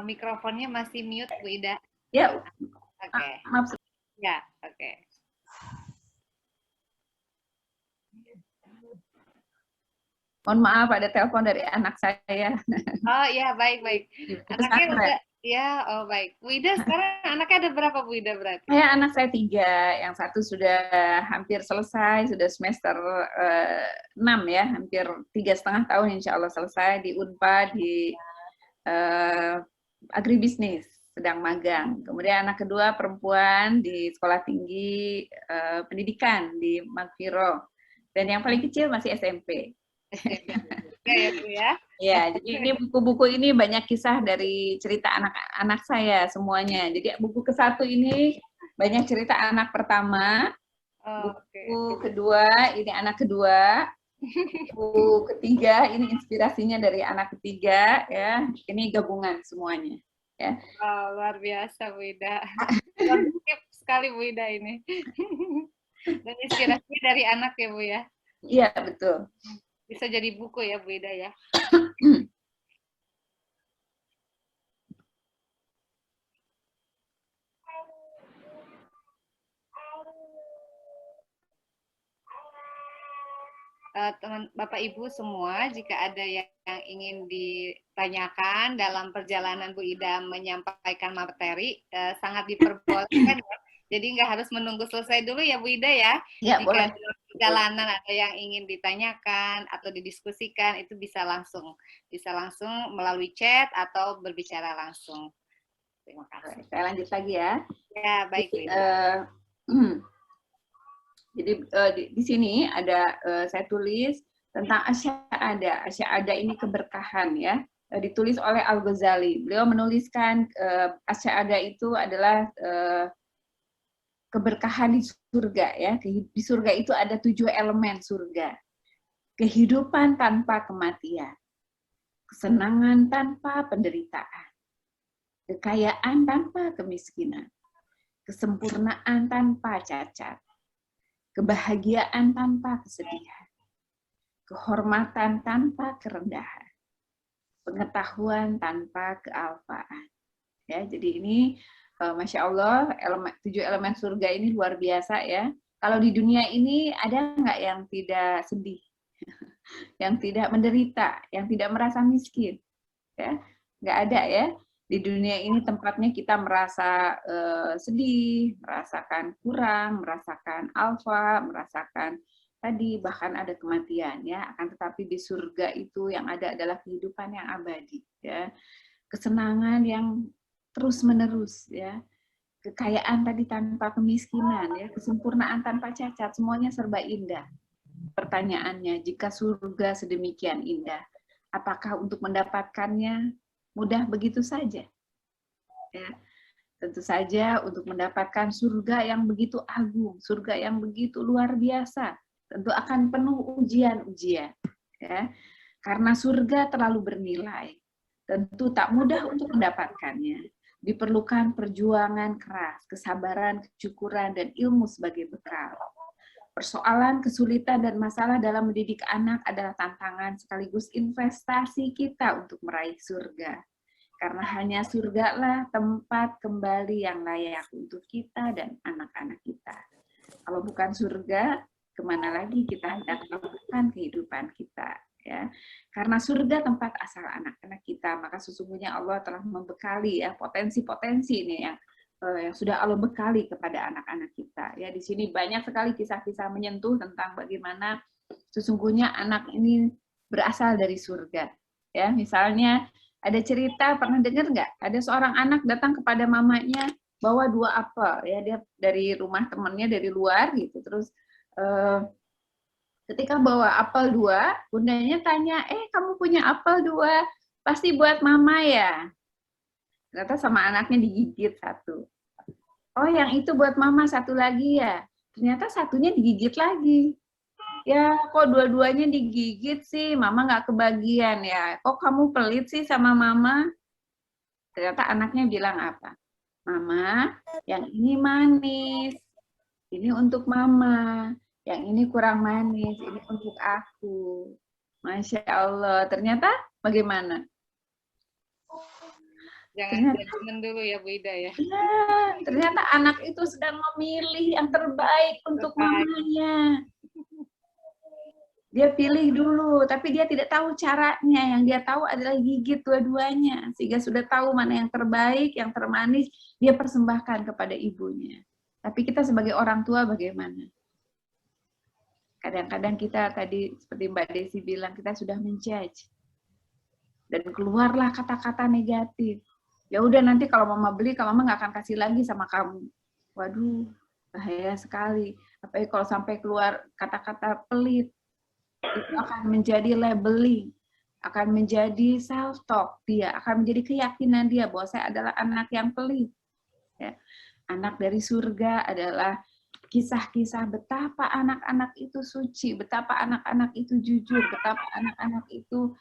Mikrofonnya masih mute, Bu Ida. Ya, Oke. maaf. Ya, oke. Mohon maaf, ada telepon dari anak saya. Oh iya, baik. Di Anaknya pesantren. udah, ya, oh baik. Bu Ida sekarang anaknya ada berapa, Bu Ida berarti? Anak saya 3, yang satu sudah hampir selesai, sudah semester 6 ya, hampir 3,5 tahun insya Allah selesai di Unpad, di agribisnis, sedang magang. Kemudian anak kedua perempuan di sekolah tinggi pendidikan di Magviro. Dan yang paling kecil masih SMP. SMP juga ya, Bu ya? Ya, jadi ini buku-buku ini banyak kisah dari cerita anak-anak saya semuanya. Jadi buku ke-1 ini banyak cerita anak pertama, buku kedua ini anak kedua, buku ketiga ini inspirasinya dari anak ketiga, ya. Ini gabungan semuanya, ya. Oh, luar biasa, Bu Ida. Produktif sekali, Bu Ida ini. Dan inspirasinya dari anak ya, Bu ya? Iya, betul. Bisa jadi buku ya, Bu Ida ya? Teman Bapak Ibu semua, jika ada yang ingin ditanyakan dalam perjalanan Bu Ida menyampaikan materi, sangat diperbolehkan ya. Jadi nggak harus menunggu selesai dulu ya Bu Ida ya. Ya, Jika boleh. dalam perjalanan ada yang ingin ditanyakan atau didiskusikan, itu bisa langsung melalui chat atau berbicara langsung. Terima kasih. Saya lanjut lagi ya. Ya, baik Bu Ida. Jadi di sini ada saya tulis tentang asy'ada. Asy'ada ini keberkahan ya. Ditulis oleh Al-Ghazali. Beliau menuliskan asy'ada itu adalah keberkahan di surga ya. Di surga itu ada 7 elemen surga. Kehidupan tanpa kematian. Kesenangan tanpa penderitaan. Kekayaan tanpa kemiskinan. Kesempurnaan tanpa cacat. Kebahagiaan tanpa kesedihan, kehormatan tanpa kerendahan, pengetahuan tanpa kealpaan. Ya, jadi ini Masya Allah, 7 elemen surga ini luar biasa ya. Kalau di dunia ini ada nggak yang tidak sedih, yang tidak menderita, yang tidak merasa miskin? Ya, nggak ada ya. Di dunia ini tempatnya kita merasa sedih, merasakan kurang, merasakan alfa, merasakan tadi bahkan ada kematian ya. Akan tetapi di surga itu yang ada adalah kehidupan yang abadi ya, kesenangan yang terus menerus ya, kekayaan tadi tanpa kemiskinan ya, kesempurnaan tanpa cacat, semuanya serba indah. Pertanyaannya, jika surga sedemikian indah, apakah untuk mendapatkannya mudah begitu saja? Ya, tentu saja untuk mendapatkan surga yang begitu agung, surga yang begitu luar biasa, tentu akan penuh ujian-ujian. Ya, karena surga terlalu bernilai, tentu tak mudah untuk mendapatkannya. Diperlukan perjuangan keras, kesabaran, kesyukuran, dan ilmu sebagai bekal. Persoalan, kesulitan, dan masalah dalam mendidik anak adalah tantangan sekaligus investasi kita untuk meraih surga. Karena hanya surgalah tempat kembali yang layak untuk kita dan anak-anak kita. Kalau bukan surga, kemana lagi kita hendak melakukan kehidupan kita? Ya, karena surga tempat asal anak-anak kita, maka sesungguhnya Allah telah membekali ya potensi-potensi ini yang sudah Allah bekali kepada anak-anak kita. Ya, di sini banyak sekali kisah-kisah menyentuh tentang bagaimana sesungguhnya anak ini berasal dari surga. Ya, misalnya ada cerita, pernah dengar nggak? Ada seorang anak datang kepada mamanya bawa 2 apel. Ya, dia dari rumah temannya dari luar gitu. Terus ketika bawa apel 2, bundanya tanya, kamu punya apel 2, pasti buat mama ya? Ternyata sama anaknya digigit 1. Oh, yang itu buat mama 1 lagi ya? Ternyata 1-nya digigit lagi. Ya, kok dua-duanya digigit sih? Mama nggak kebagian ya? Kok kamu pelit sih sama mama? Ternyata anaknya bilang apa? Mama, yang ini manis. Ini untuk mama. Yang ini kurang manis. Ini untuk aku. Masya Allah. Ternyata bagaimana? Jangan judgement dulu ya Bu Ida ya. Ya, ternyata anak itu sedang memilih yang terbaik untuk mamanya. Dia pilih dulu, tapi dia tidak tahu caranya. Yang dia tahu adalah gigit dua-duanya. Sehingga sudah tahu mana yang terbaik, yang termanis, dia persembahkan kepada ibunya. Tapi kita sebagai orang tua bagaimana? Kadang-kadang kita tadi, seperti Mbak Desi bilang, kita sudah menjudge. Dan keluarlah kata-kata negatif. Ya udah nanti kalau mama beli, kalau mama nggak akan kasih lagi sama kamu. Waduh, bahaya sekali. Apalagi kalau sampai keluar kata-kata pelit, itu akan menjadi labeling, akan menjadi self-talk dia, akan menjadi keyakinan dia bahwa saya adalah anak yang pelit. Ya. Anak dari surga adalah kisah-kisah betapa anak-anak itu suci, betapa anak-anak itu jujur, betapa anak-anak itu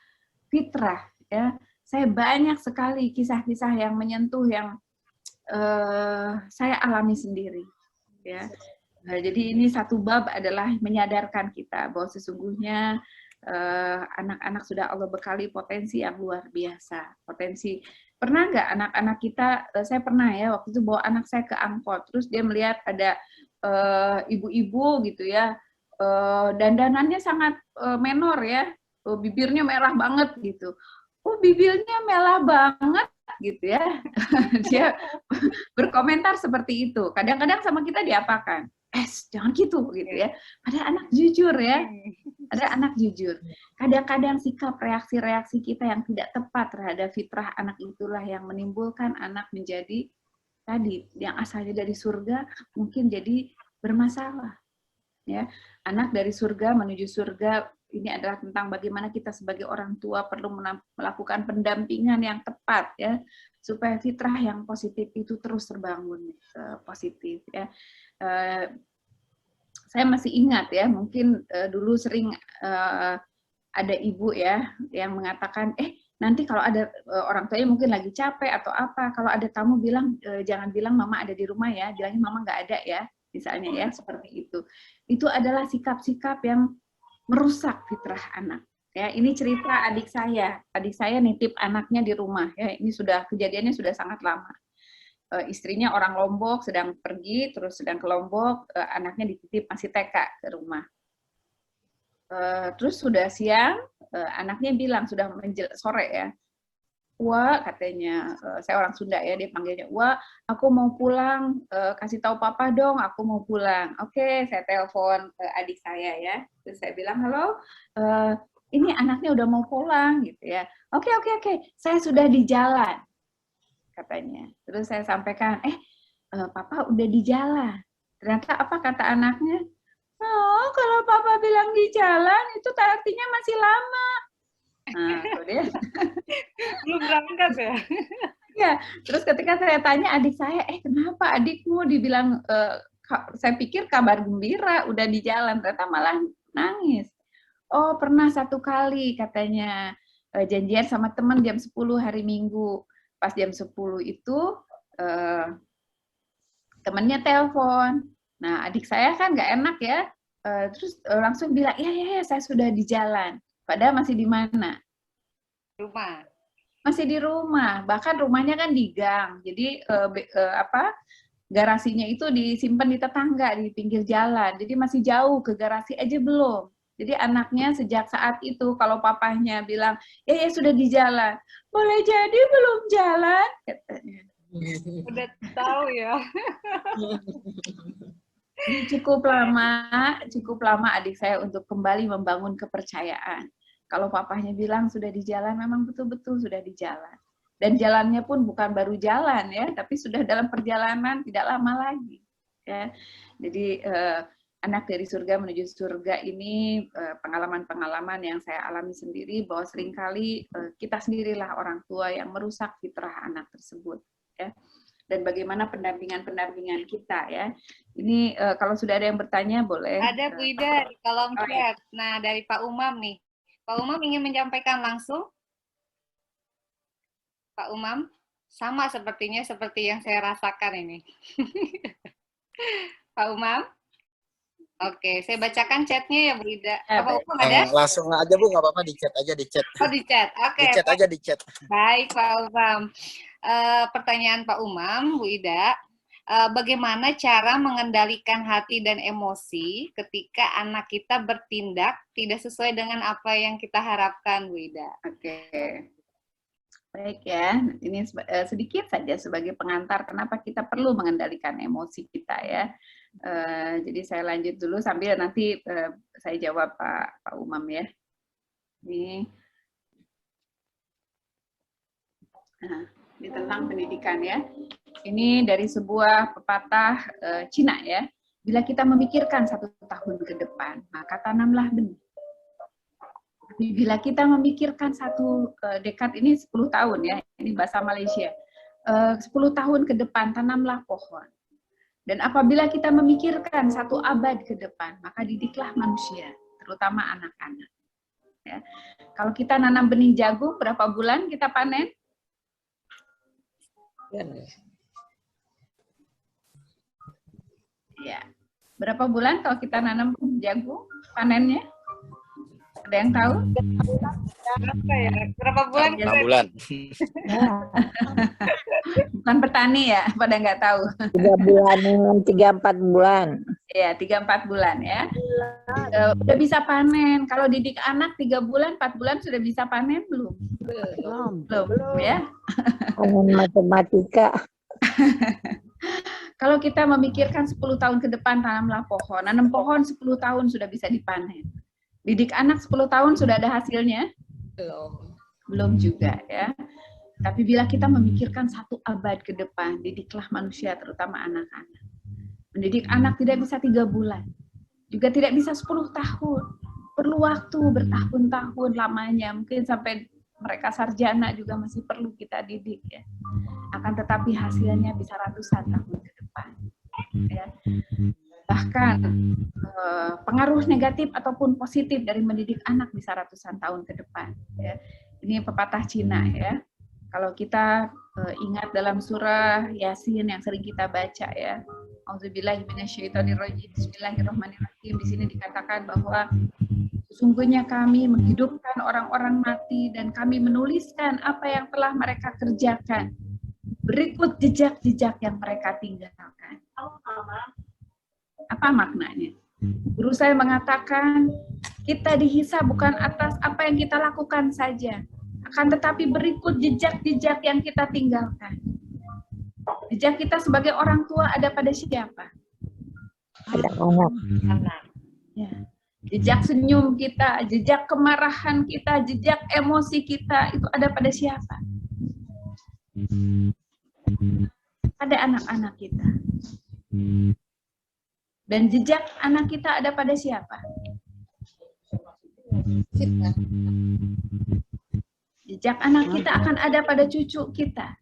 fitrah. Ya. Saya banyak sekali kisah-kisah yang menyentuh yang saya alami sendiri. Ya. Nah, jadi ini satu bab adalah menyadarkan kita bahwa sesungguhnya anak-anak sudah Allah bekali potensi yang luar biasa. Potensi. Pernah nggak anak-anak kita, saya pernah ya, waktu itu bawa anak saya ke angkot, terus dia melihat ada ibu-ibu gitu ya, dandanannya sangat menor ya, bibirnya merah banget gitu. Oh, bibirnya merah banget gitu ya. Dia berkomentar seperti itu. Kadang-kadang sama kita diapakan? Jangan gitu ya. Ada anak jujur ya. Ada anak jujur. Kadang-kadang sikap reaksi-reaksi kita yang tidak tepat terhadap fitrah anak itulah yang menimbulkan anak menjadi tadi yang asalnya dari surga mungkin jadi bermasalah. Ya, anak dari surga menuju surga ini adalah tentang bagaimana kita sebagai orang tua perlu melakukan pendampingan yang tepat ya supaya fitrah yang positif itu terus terbangun positif ya. Saya masih ingat ya, mungkin dulu sering ada ibu ya yang mengatakan nanti kalau ada orang tuanya mungkin lagi capek atau apa, kalau ada tamu bilang jangan bilang mama ada di rumah ya, bilangnya mama nggak ada ya. Misalnya ya, seperti itu. Itu adalah sikap-sikap yang merusak fitrah anak. Ya, ini cerita adik saya. Adik saya nitip anaknya di rumah. Ya, ini sudah kejadiannya sudah sangat lama. Istrinya orang Lombok, sedang pergi, terus sedang ke Lombok, anaknya dititip masih TK ke rumah. Terus sudah siang, anaknya bilang sudah sore ya. Wah, katanya, saya orang Sunda ya, dia panggilnya, wah, aku mau pulang, kasih tahu papa dong, aku mau pulang. Oke, saya telepon adik saya ya, terus saya bilang, halo, ini anaknya udah mau pulang, gitu ya. Oke, saya sudah di jalan, katanya. Terus saya sampaikan, papa udah di jalan. Ternyata apa kata anaknya? Oh, kalau papa bilang di jalan, itu artinya masih lama. Nah, dia belum berangkat ya? Ya, terus ketika saya tanya adik saya, kenapa adikmu dibilang, saya pikir kabar gembira, udah di jalan, ternyata malah nangis. Oh, pernah satu kali katanya janjian sama teman jam 10 hari Minggu. Pas jam 10 itu temannya telepon. Nah, adik saya kan nggak enak ya, terus langsung bilang, ya, saya sudah di jalan. Padahal masih di mana? Rumah. Masih di rumah, bahkan rumahnya kan di gang. Jadi garasinya itu disimpan di tetangga di pinggir jalan. Jadi masih jauh, ke garasi aja belum. Jadi anaknya sejak saat itu kalau papahnya bilang, ya sudah di jalan. Boleh jadi belum jalan, katanya. Udah tahu ya. Cukup lama adik saya untuk kembali membangun kepercayaan. Kalau papahnya bilang sudah di jalan, memang betul-betul sudah di jalan. Dan jalannya pun bukan baru jalan ya, tapi sudah dalam perjalanan tidak lama lagi. Ya. Jadi anak dari surga menuju surga ini pengalaman-pengalaman yang saya alami sendiri bahwa seringkali kita sendirilah orang tua yang merusak fitrah anak tersebut. Ya. Dan bagaimana pendampingan kita ya. Ini kalau sudah ada yang bertanya boleh. Ada Bu Ida di kolom chat. Nah, dari Pak Umam nih. Pak Umam ingin menyampaikan langsung? Pak Umam, sama sepertinya seperti yang saya rasakan ini. Pak Umam? Oke, saya bacakan chatnya ya Bu Ida. Pak Umam ada? Langsung aja Bu, nggak apa-apa, di chat aja, di chat. Oh, di chat. Oke. Di chat aja, di chat. Baik Pak Umam. pertanyaan Pak Umam, Bu Ida, bagaimana cara mengendalikan hati dan emosi ketika anak kita bertindak tidak sesuai dengan apa yang kita harapkan, Bu Ida? Oke. Baik ya, ini sedikit saja sebagai pengantar kenapa kita perlu mengendalikan emosi kita ya. Jadi saya lanjut dulu sambil nanti saya jawab Pak Umam ya. Ini tentang pendidikan ya. Ini dari sebuah pepatah Cina ya. Bila kita memikirkan 1 tahun ke depan, maka tanamlah benih. Tapi bila kita memikirkan 1 dekad ini 10 tahun ya, ini bahasa Malaysia. 10 tahun ke depan tanamlah pohon. Dan apabila kita memikirkan 1 abad ke depan, maka didiklah manusia, terutama anak-anak. Ya. Kalau kita nanam benih jagung, berapa bulan kita panen? Ya. Berapa bulan kalau kita nanam jagung panennya? Ada yang tahu? Berapa ya? Berapa bulan? 6 bulan. Bukan petani ya, pada nggak tahu. 3 bulan, 3-4 bulan. Ya, 3-4 bulan ya. Udah bisa panen. Kalau didik anak 3 bulan, 4 bulan sudah bisa panen belum? Belum ya. Panen matematika. Kalau kita memikirkan 10 tahun ke depan, tanamlah pohon. Nanam pohon 10 tahun sudah bisa dipanen. Didik anak 10 tahun sudah ada hasilnya? Belum juga ya. Tapi bila kita memikirkan 1 abad ke depan, didiklah manusia, terutama anak-anak. Mendidik anak tidak bisa 3 bulan. Juga tidak bisa 10 tahun. Perlu waktu bertahun-tahun lamanya. Mungkin sampai mereka sarjana juga masih perlu kita didik ya. Akan tetapi hasilnya bisa ratusan tahun ke depan. Ya. Bahkan pengaruh negatif ataupun positif dari mendidik anak bisa ratusan tahun ke depan. Ya. Ini pepatah Cina ya. Kalau kita ingat dalam surah Yasin yang sering kita baca ya. Auzubillahi minasyaitonirrajim. Bismillahirrahmanirrahim. Di sini dikatakan bahwa sesungguhnya kami menghidupkan orang-orang mati dan kami menuliskan apa yang telah mereka kerjakan. Berikut jejak-jejak yang mereka tinggalkan. Apa maknanya? Guru saya mengatakan, kita dihisab bukan atas apa yang kita lakukan saja, akan tetapi berikut jejak-jejak yang kita tinggalkan. Jejak kita sebagai orang tua ada pada siapa? Ada anak. Ya. Jejak senyum kita, jejak kemarahan kita, jejak emosi kita, itu ada pada siapa? Pada anak-anak kita. Dan jejak anak kita ada pada siapa? Jejak anak kita akan ada pada cucu kita.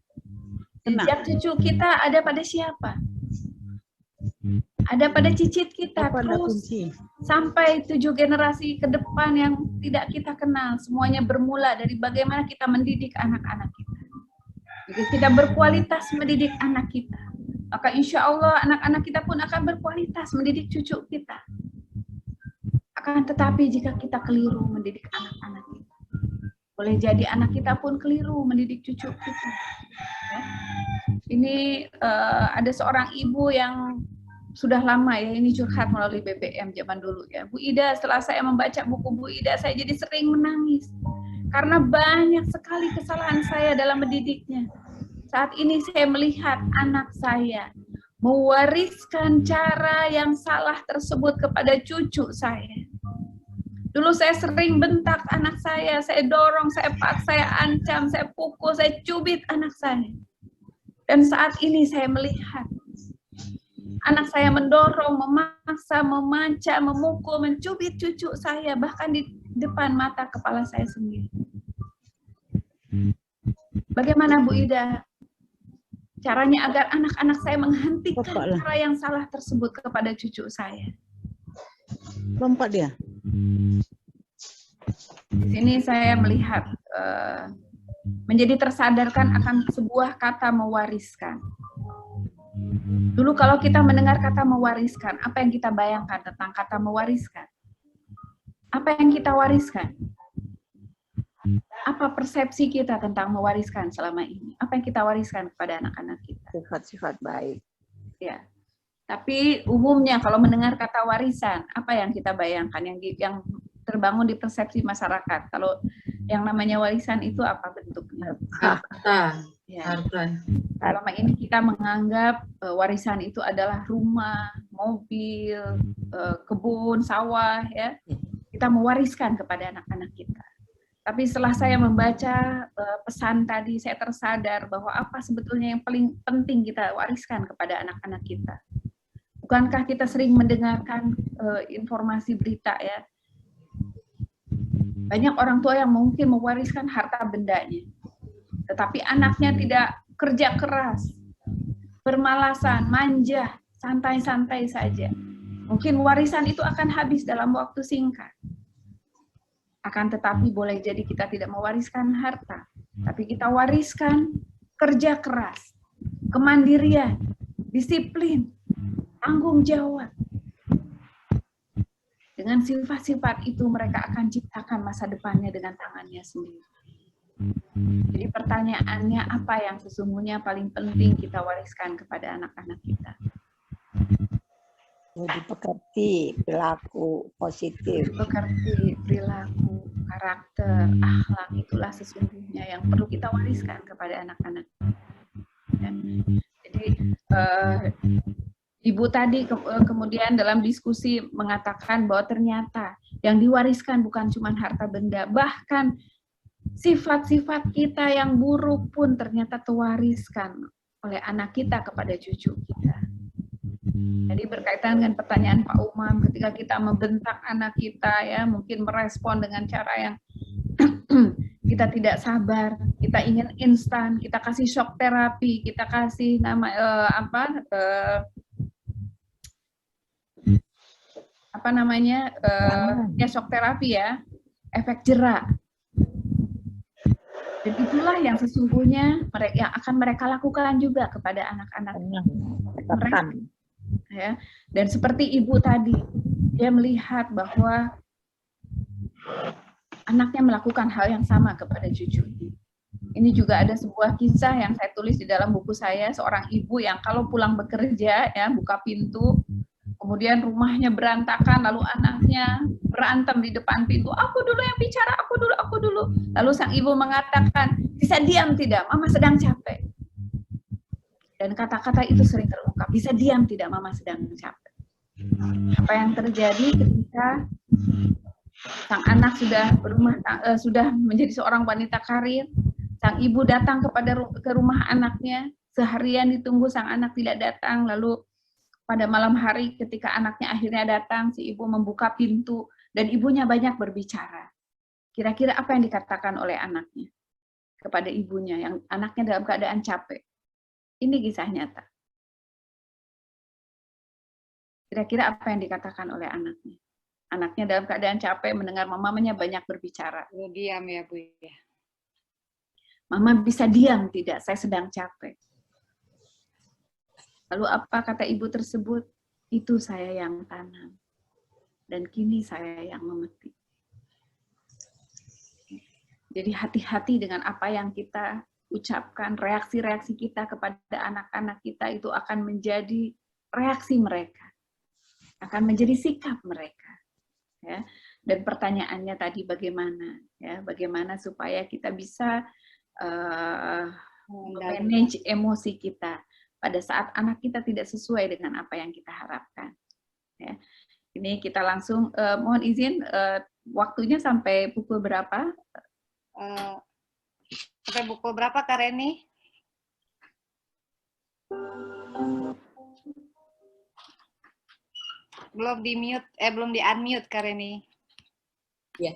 Jejak cucu kita ada pada siapa? Ada pada cicit kita, terus sampai 7 generasi ke depan yang tidak kita kenal. Semuanya bermula dari bagaimana kita mendidik anak-anak kita. Jika kita berkualitas mendidik anak kita, maka insya Allah anak-anak kita pun akan berkualitas mendidik cucu kita. Akan tetapi jika kita keliru mendidik anak-anak kita, boleh jadi anak kita pun keliru mendidik cucu kita. Ya. Ini ada seorang ibu yang sudah lama ya, ini curhat melalui BBM zaman dulu ya. Bu Ida, setelah saya membaca buku Bu Ida, saya jadi sering menangis. Karena banyak sekali kesalahan saya dalam mendidiknya. Saat ini saya melihat anak saya mewariskan cara yang salah tersebut kepada cucu saya. Dulu saya sering bentak anak saya dorong, saya paksa, saya ancam, saya pukul, saya cubit anak saya. Dan saat ini saya melihat anak saya mendorong, memaksa, memanca, memukul, mencubit cucu saya, bahkan di depan mata kepala saya sendiri. Bagaimana Bu Ida caranya agar anak-anak saya menghentikan cara yang salah tersebut kepada cucu saya? Lompat dia. Di sini saya melihat menjadi tersadarkan akan sebuah kata mewariskan. Dulu kalau kita mendengar kata mewariskan, apa yang kita bayangkan tentang kata mewariskan? Apa yang kita wariskan? Apa persepsi kita tentang mewariskan selama ini? Apa yang kita wariskan kepada anak-anak kita? Sifat-sifat baik. Ya. Tapi umumnya kalau mendengar kata warisan, apa yang kita bayangkan yang terbangun di persepsi masyarakat? Kalau yang namanya warisan itu apa bentuknya? Harta. Ya. Harta. Selama ini kita menganggap warisan itu adalah rumah, mobil, kebun, sawah, ya. Kita mewariskan kepada anak-anak kita. Tapi setelah saya membaca pesan tadi, saya tersadar bahwa apa sebetulnya yang paling penting kita wariskan kepada anak-anak kita. Bukankah kita sering mendengarkan informasi berita, ya? Banyak orang tua yang mungkin mewariskan harta bendanya, tetapi anaknya tidak kerja keras, bermalasan, manja, santai-santai saja. Mungkin warisan itu akan habis dalam waktu singkat. Akan tetapi boleh jadi kita tidak mewariskan harta, tapi kita wariskan kerja keras, kemandirian, disiplin, tanggung jawab. Dengan sifat-sifat itu mereka akan ciptakan masa depannya dengan tangannya sendiri. Jadi pertanyaannya, apa yang sesungguhnya paling penting kita wariskan kepada anak-anak kita? Jadi pekerti, perilaku positif. Pekerti, perilaku, karakter, akhlak, itulah sesungguhnya yang perlu kita wariskan kepada anak-anak. Jadi Ibu tadi kemudian dalam diskusi mengatakan bahwa ternyata yang diwariskan bukan cuma harta benda, bahkan sifat-sifat kita yang buruk pun ternyata terwariskan oleh anak kita kepada cucu kita. Jadi berkaitan dengan pertanyaan Pak Umam, ketika kita membentak anak kita, ya mungkin merespon dengan cara yang kita tidak sabar, kita ingin instan, kita kasih shock terapi, kita kasih ya shock terapi, ya, efek jerak. Dan itulah yang sesungguhnya yang akan mereka lakukan juga kepada anak-anak mereka. Ya. Dan seperti Ibu tadi, dia melihat bahwa anaknya melakukan hal yang sama kepada cucunya. Ini juga ada sebuah kisah yang saya tulis di dalam buku saya, seorang ibu yang kalau pulang bekerja, ya buka pintu, kemudian rumahnya berantakan, lalu anaknya berantem di depan pintu, aku dulu yang bicara, aku dulu. Lalu sang ibu mengatakan, bisa diam tidak, mama sedang capek. Dan kata-kata itu sering terungkap, bisa diam tidak, mama sedang capek. Apa yang terjadi ketika sang anak sudah menjadi seorang wanita karir, sang ibu datang ke rumah anaknya, seharian ditunggu sang anak tidak datang, lalu pada malam hari ketika anaknya akhirnya datang, si ibu membuka pintu dan ibunya banyak berbicara. Kira-kira apa yang dikatakan oleh anaknya kepada ibunya yang anaknya dalam keadaan capek? Ini kisah nyata. Kira-kira apa yang dikatakan oleh anaknya? Anaknya dalam keadaan capek mendengar mamanya banyak berbicara. Diam ya Bu ya. Mama bisa diam tidak? Saya sedang capek. Lalu apa kata ibu tersebut? Itu saya yang tanam. Dan kini saya yang memetik. Jadi hati-hati dengan apa yang kita ucapkan, reaksi-reaksi kita kepada anak-anak kita itu akan menjadi reaksi mereka. Akan menjadi sikap mereka. Ya. Dan pertanyaannya tadi bagaimana? Ya, bagaimana supaya kita bisa manage emosi kita pada saat anak kita tidak sesuai dengan apa yang kita harapkan. Ya. Ini kita langsung, mohon izin, waktunya sampai pukul berapa? Sampai pukul berapa Kak Reni? Belum di-mute, belum di-unmute Kak Reni. Ya.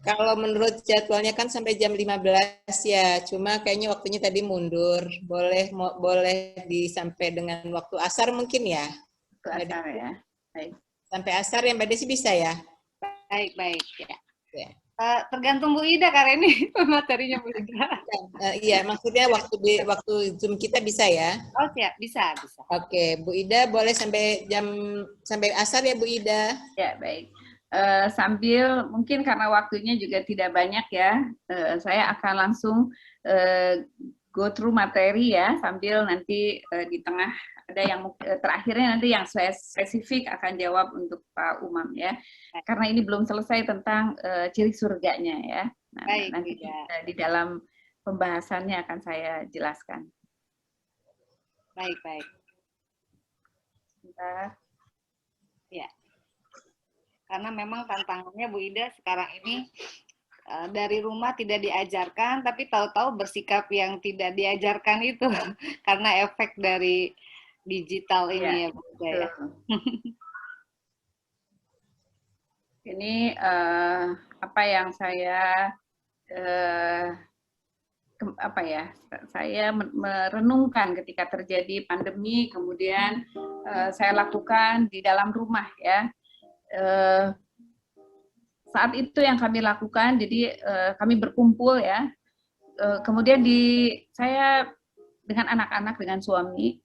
Kalau menurut jadwalnya kan sampai jam 15 ya, cuma kayaknya waktunya tadi mundur. Boleh sampai dengan waktu asar mungkin ya? Waktu asar ya. Baik. Sampai asar ya Mbak Desi bisa ya? Baik ya. Ya. Tergantung Bu Ida Kak Reni, materinya Bu Ida. Iya, maksudnya waktu Zoom kita bisa ya? Oh siap, bisa. Oke, Bu Ida boleh sampai asar ya Bu Ida? Ya, baik. sambil mungkin karena waktunya juga tidak banyak ya, saya akan langsung go through materi ya, sambil nanti di tengah ada yang terakhirnya nanti yang spesifik akan jawab untuk Pak Umam ya, karena ini belum selesai tentang ciri surganya ya. Nah, Baik, nanti ya. di dalam pembahasannya akan saya jelaskan. Baik, baik. Sebentar. Ya. Karena memang tantangannya Bu Ida sekarang ini dari rumah tidak diajarkan, tapi tahu-tahu bersikap yang tidak diajarkan itu karena efek dari digital ini ya Bu Ida ya. Ini apa yang saya saya merenungkan ketika terjadi pandemi, kemudian saya lakukan di dalam rumah ya. Saat itu yang kami lakukan, jadi kami berkumpul ya. Kemudian saya dengan anak-anak, dengan suami,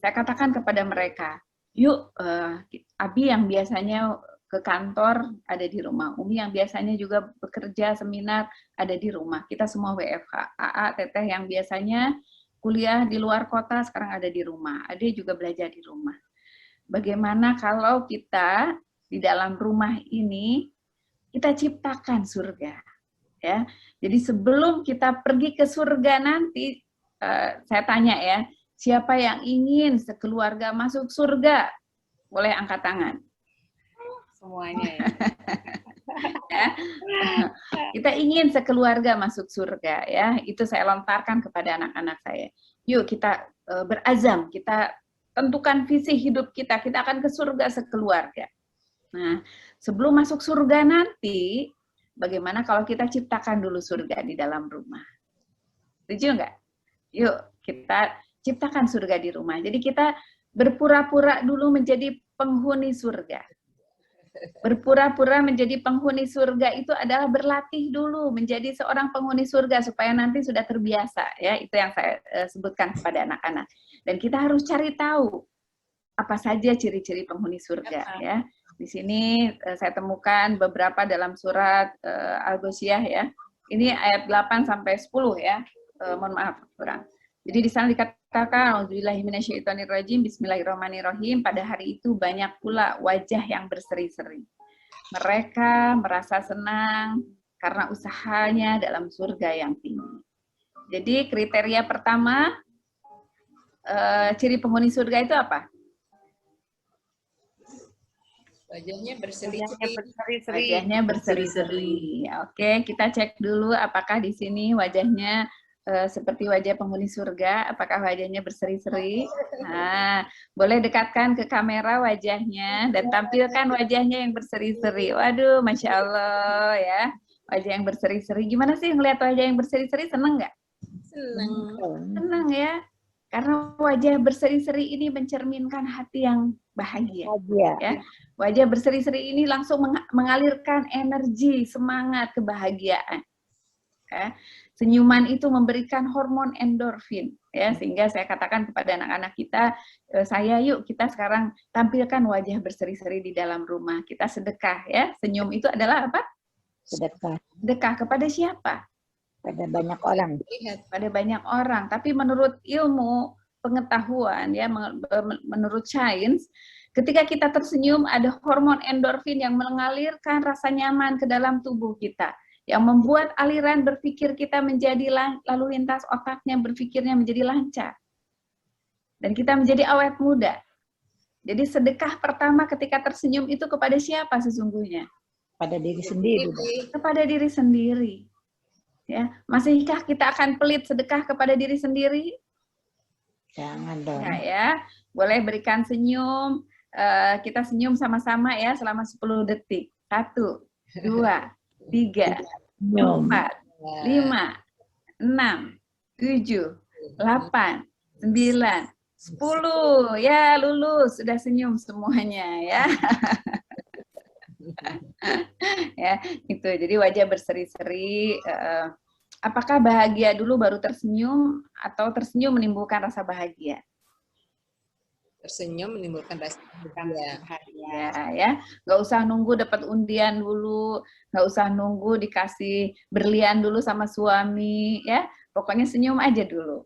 saya katakan kepada mereka, yuk Abi yang biasanya ke kantor ada di rumah, Umi yang biasanya juga bekerja seminar ada di rumah, kita semua WFH, AA, Teteh yang biasanya kuliah di luar kota sekarang ada di rumah, Ade juga belajar di rumah. Bagaimana kalau kita di dalam rumah ini kita ciptakan surga, ya. Jadi sebelum kita pergi ke surga nanti, saya tanya ya, siapa yang ingin sekeluarga masuk surga? Boleh angkat tangan. Semuanya ya. Ya. Kita ingin sekeluarga masuk surga ya. Itu saya lontarkan kepada anak-anak saya. Yuk kita berazam, kita tentukan visi hidup kita akan ke surga sekeluarga. Nah, sebelum masuk surga nanti, bagaimana kalau kita ciptakan dulu surga di dalam rumah? Setuju nggak? Yuk, kita ciptakan surga di rumah. Jadi kita berpura-pura dulu menjadi penghuni surga. Berpura-pura menjadi penghuni surga itu adalah berlatih dulu menjadi seorang penghuni surga supaya nanti sudah terbiasa. Ya, itu yang saya sebutkan kepada anak-anak. Dan kita harus cari tahu apa saja ciri-ciri penghuni surga ya. Di sini saya temukan beberapa dalam surat Al-Ghoshiyah ya. Ini ayat 8 sampai 10 ya. Mohon maaf kurang. Jadi di sana dikatakan auzubillahi minasyaitonirrajim bismillahirrahmanirrahim, pada hari itu banyak pula wajah yang berseri-seri. Mereka merasa senang karena usahanya dalam surga yang tinggi. Jadi kriteria pertama ciri penghuni surga itu apa? Wajahnya berseri-seri. Wajahnya berseri-seri. Oke, kita cek dulu apakah di sini wajahnya seperti wajah penghuni surga, apakah wajahnya berseri-seri. Nah, boleh dekatkan ke kamera wajahnya dan tampilkan wajahnya yang berseri-seri. Waduh, Masya Allah ya. Wajah yang berseri-seri. Gimana sih ngelihat wajah yang berseri-seri? Seneng nggak? Senang. Seneng ya. Karena wajah berseri-seri ini mencerminkan hati yang bahagia. Ya. Wajah berseri-seri ini langsung mengalirkan energi, semangat, kebahagiaan. Ya. Senyuman itu memberikan hormon endorfin, ya, sehingga saya katakan kepada anak-anak kita, yuk kita sekarang tampilkan wajah berseri-seri di dalam rumah, kita sedekah, ya. Senyum itu adalah apa? Sedekah. Sedekah kepada siapa? Pada banyak orang. Pada banyak orang. Tapi menurut ilmu pengetahuan, ya, menurut sains, ketika kita tersenyum ada hormon endorfin yang mengalirkan rasa nyaman ke dalam tubuh kita, yang membuat aliran berpikir kita menjadi lalu lintas otaknya berpikirnya menjadi lancar. Dan kita menjadi awet muda. Jadi sedekah pertama ketika tersenyum itu kepada siapa sesungguhnya? Pada diri sendiri. Kepada diri sendiri. Ya, masihkah kita akan pelit sedekah kepada diri sendiri? Jangan dong. Nah, ya, boleh berikan senyum. Kita senyum sama-sama ya selama 10 detik. 1, 2, 3, 4, 5, 6, 7, 8, 9, 10. Ya, lulus. Sudah senyum semuanya ya. Ya, itu. Jadi wajah berseri-seri. Apakah bahagia dulu baru tersenyum atau tersenyum menimbulkan rasa bahagia? Tersenyum menimbulkan rasa bahagia. Ya, nggak usah nunggu dapat undian dulu, nggak usah nunggu dikasih berlian dulu sama suami, ya. Pokoknya senyum aja dulu.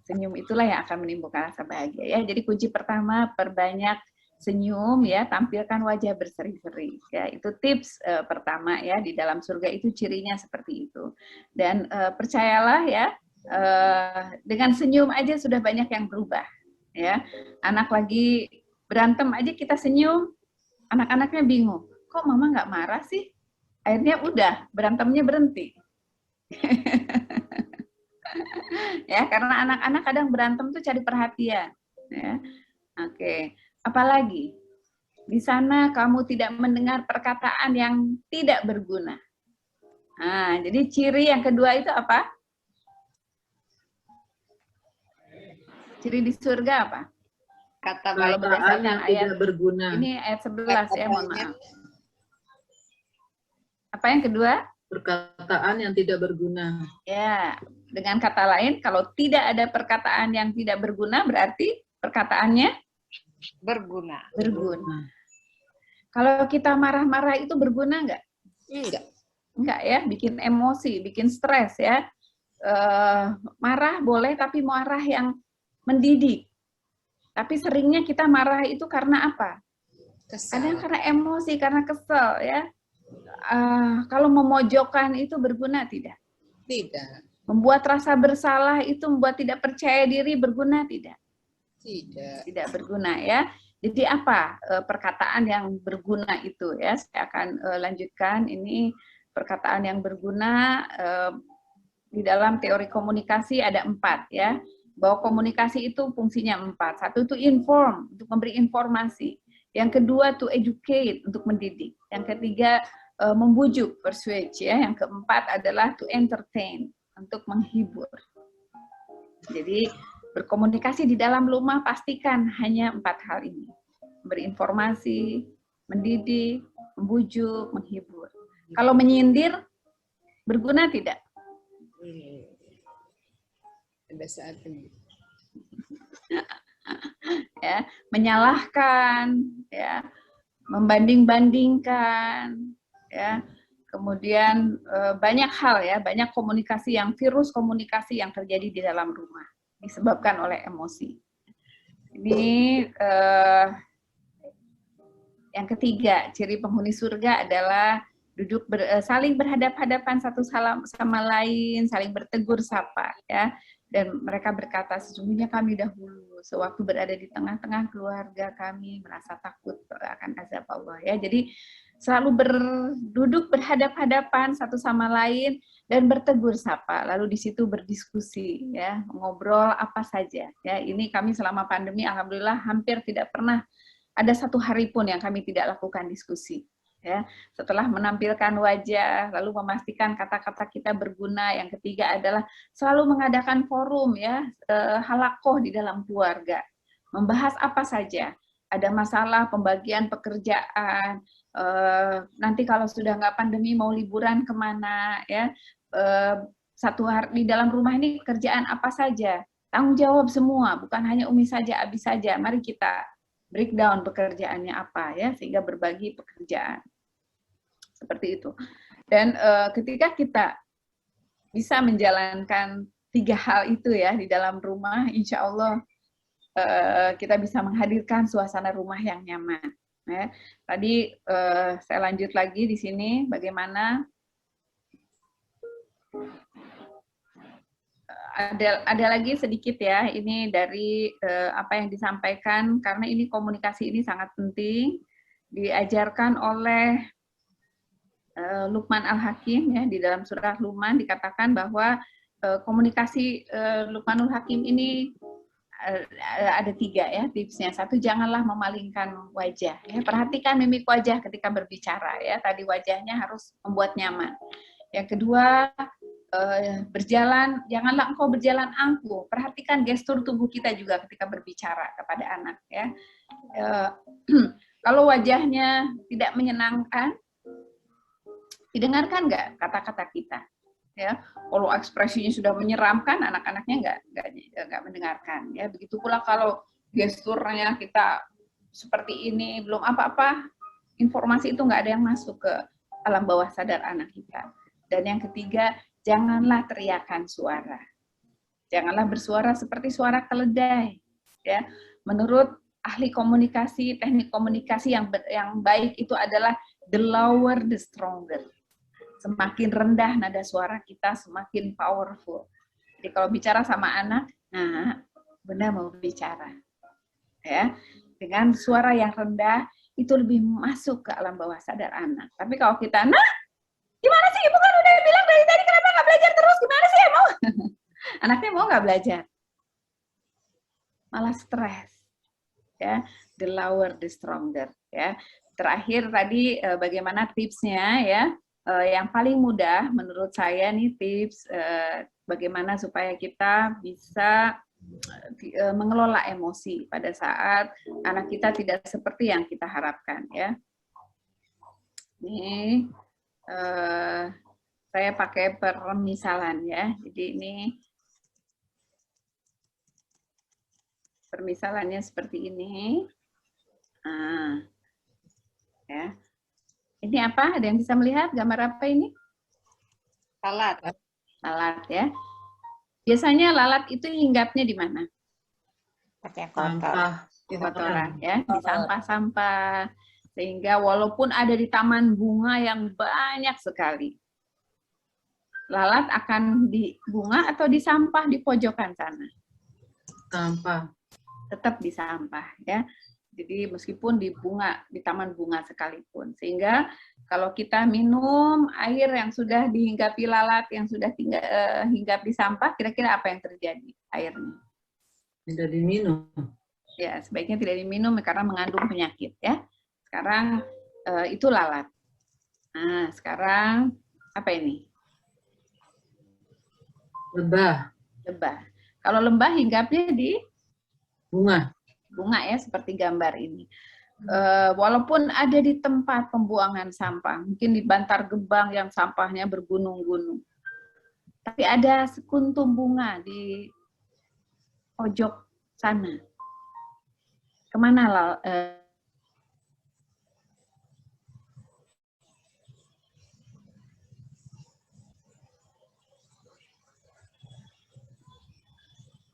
Senyum itulah yang akan menimbulkan rasa bahagia, ya. Jadi kunci pertama, perbanyak senyum, ya, tampilkan wajah berseri-seri, ya. Itu tips pertama, ya. Di dalam surga itu cirinya seperti itu. Dan percayalah, ya, dengan senyum aja sudah banyak yang berubah, ya. Anak lagi berantem aja kita senyum, anak-anaknya bingung, kok mama nggak marah sih? Akhirnya udah, berantemnya berhenti. Ya, karena anak-anak kadang berantem tuh cari perhatian. Ya. Oke, apalagi di sana kamu tidak mendengar perkataan yang tidak berguna. Nah, jadi ciri yang kedua itu apa? Ciri di surga apa? Kata Kalau baik. berdasarkan yang ayat tidak berguna. ini ayat 11 ya, mohon maaf. Apa yang kedua? Perkataan yang tidak berguna. Ya, dengan kata lain, kalau tidak ada perkataan yang tidak berguna, berarti perkataannya Berguna. berguna. Kalau kita marah-marah itu berguna nggak? Enggak. Enggak ya, bikin emosi, bikin stres ya. Marah boleh, tapi marah yang mendidik. Tapi seringnya kita marah itu karena apa? Kadang Kesal. karena emosi, karena kesel ya. Kalau memojokkan itu berguna tidak? Tidak. Membuat rasa bersalah itu membuat tidak percaya diri berguna tidak? Tidak. Tidak berguna ya. Jadi apa perkataan yang berguna itu ya? Saya akan lanjutkan ini perkataan yang berguna di dalam teori komunikasi ada 4 ya. Bahwa komunikasi itu fungsinya 4. Satu itu inform, untuk memberi informasi. Yang kedua to educate, untuk mendidik. Yang ketiga membujuk, persuade ya. Yang keempat adalah to entertain, untuk menghibur. Jadi berkomunikasi di dalam rumah pastikan hanya 4 hal ini. Memberi informasi, mendidik, membujuk, menghibur. Kalau menyindir berguna tidak? Pada saat ini. Ya, menyalahkan, ya, membanding-bandingkan, ya, kemudian banyak hal ya, banyak komunikasi virus komunikasi yang terjadi di dalam rumah disebabkan oleh emosi. Ini yang ketiga, ciri penghuni surga adalah duduk saling berhadap-hadapan satu sama lain, saling bertegur sapa, ya. Dan mereka berkata, sesungguhnya kami dahulu sewaktu berada di tengah-tengah keluarga kami merasa takut akan azab Allah, ya. Jadi selalu duduk berhadap-hadapan satu sama lain dan bertegur sapa, lalu di situ berdiskusi, ya, ngobrol apa saja, ya. Ini kami selama pandemi alhamdulillah hampir tidak pernah ada satu hari pun yang kami tidak lakukan diskusi. Ya, setelah menampilkan wajah, lalu memastikan kata-kata kita berguna. Yang ketiga adalah selalu mengadakan forum ya, halakoh di dalam keluarga, membahas apa saja. Ada masalah pembagian pekerjaan, nanti kalau sudah nggak pandemi mau liburan kemana ya, satu hari di dalam rumah ini kerjaan apa saja, tanggung jawab semua, bukan hanya Umi saja, Abi saja. Mari kita breakdown pekerjaannya apa ya, sehingga berbagi pekerjaan seperti itu. Dan ketika kita bisa menjalankan 3 hal itu ya di dalam rumah, insya Allah kita bisa menghadirkan suasana rumah yang nyaman. Ya. Tadi saya lanjut lagi di sini bagaimana ada lagi sedikit ya, ini dari apa yang disampaikan, karena ini komunikasi ini sangat penting, diajarkan oleh Luqman Al-Hakim ya, di dalam surah Luqman dikatakan bahwa komunikasi Luqmanul Hakim ini ada 3 ya tipsnya. 1, janganlah memalingkan wajah. Ya, perhatikan mimik wajah ketika berbicara ya. Tadi wajahnya harus membuat nyaman. Yang kedua, berjalan, janganlah engkau berjalan angkuh. Perhatikan gestur tubuh kita juga ketika berbicara kepada anak ya. Kalau wajahnya tidak menyenangkan, didengarkan nggak kata-kata kita ya. Kalau ekspresinya sudah menyeramkan, anak-anaknya nggak mendengarkan ya. Begitu pula kalau gesturnya kita seperti ini, belum apa-apa, informasi itu nggak ada yang masuk ke alam bawah sadar anak kita. Dan yang ketiga, janganlah teriakan suara. Janganlah bersuara seperti suara keledai. Ya, menurut ahli komunikasi, teknik komunikasi yang baik itu adalah the lower the stronger. Semakin rendah nada suara kita, semakin powerful. Jadi kalau bicara sama anak, nah, Bunda mau bicara, ya, dengan suara yang rendah itu lebih masuk ke alam bawah sadar anak. Tapi kalau kita, nah, gimana sih, ibu kan udah bilang dari tadi kenapa nggak belajar terus, gimana sih mau? Anaknya mau nggak belajar, malah stres, ya. The lower the stronger, ya. Terakhir tadi bagaimana tipsnya, ya. Yang paling mudah menurut saya nih tips bagaimana supaya kita bisa mengelola emosi pada saat anak kita tidak seperti yang kita harapkan, ya. Ini saya pakai permisalan, ya. Jadi ini permisalannya seperti ini. Nah, ya. Ini apa? Ada yang bisa melihat gambar apa ini? Lalat. Lalat, ya. Biasanya lalat itu hinggapnya di mana? Pakai kotor. Sampah. Di kotoran, ya, di sampah-sampah. Sehingga walaupun ada di taman bunga yang banyak sekali, lalat akan di bunga atau di sampah di pojokan sana? Sampah. Tetap di sampah, ya. Jadi meskipun di bunga, di taman bunga sekalipun. Sehingga kalau kita minum air yang sudah dihinggapi lalat, yang sudah hinggap di sampah, kira-kira apa yang terjadi airnya? Tidak diminum. Ya, sebaiknya tidak diminum karena mengandung penyakit, ya. Sekarang itu lalat. Nah, sekarang apa ini? Lebah. Lebah. Kalau lebah hinggapnya di Bunga. bunga, ya, seperti gambar ini. Walaupun ada di tempat pembuangan sampah, mungkin di Bantar Gebang yang sampahnya bergunung-gunung, tapi ada sekuntum bunga di pojok sana. Kemana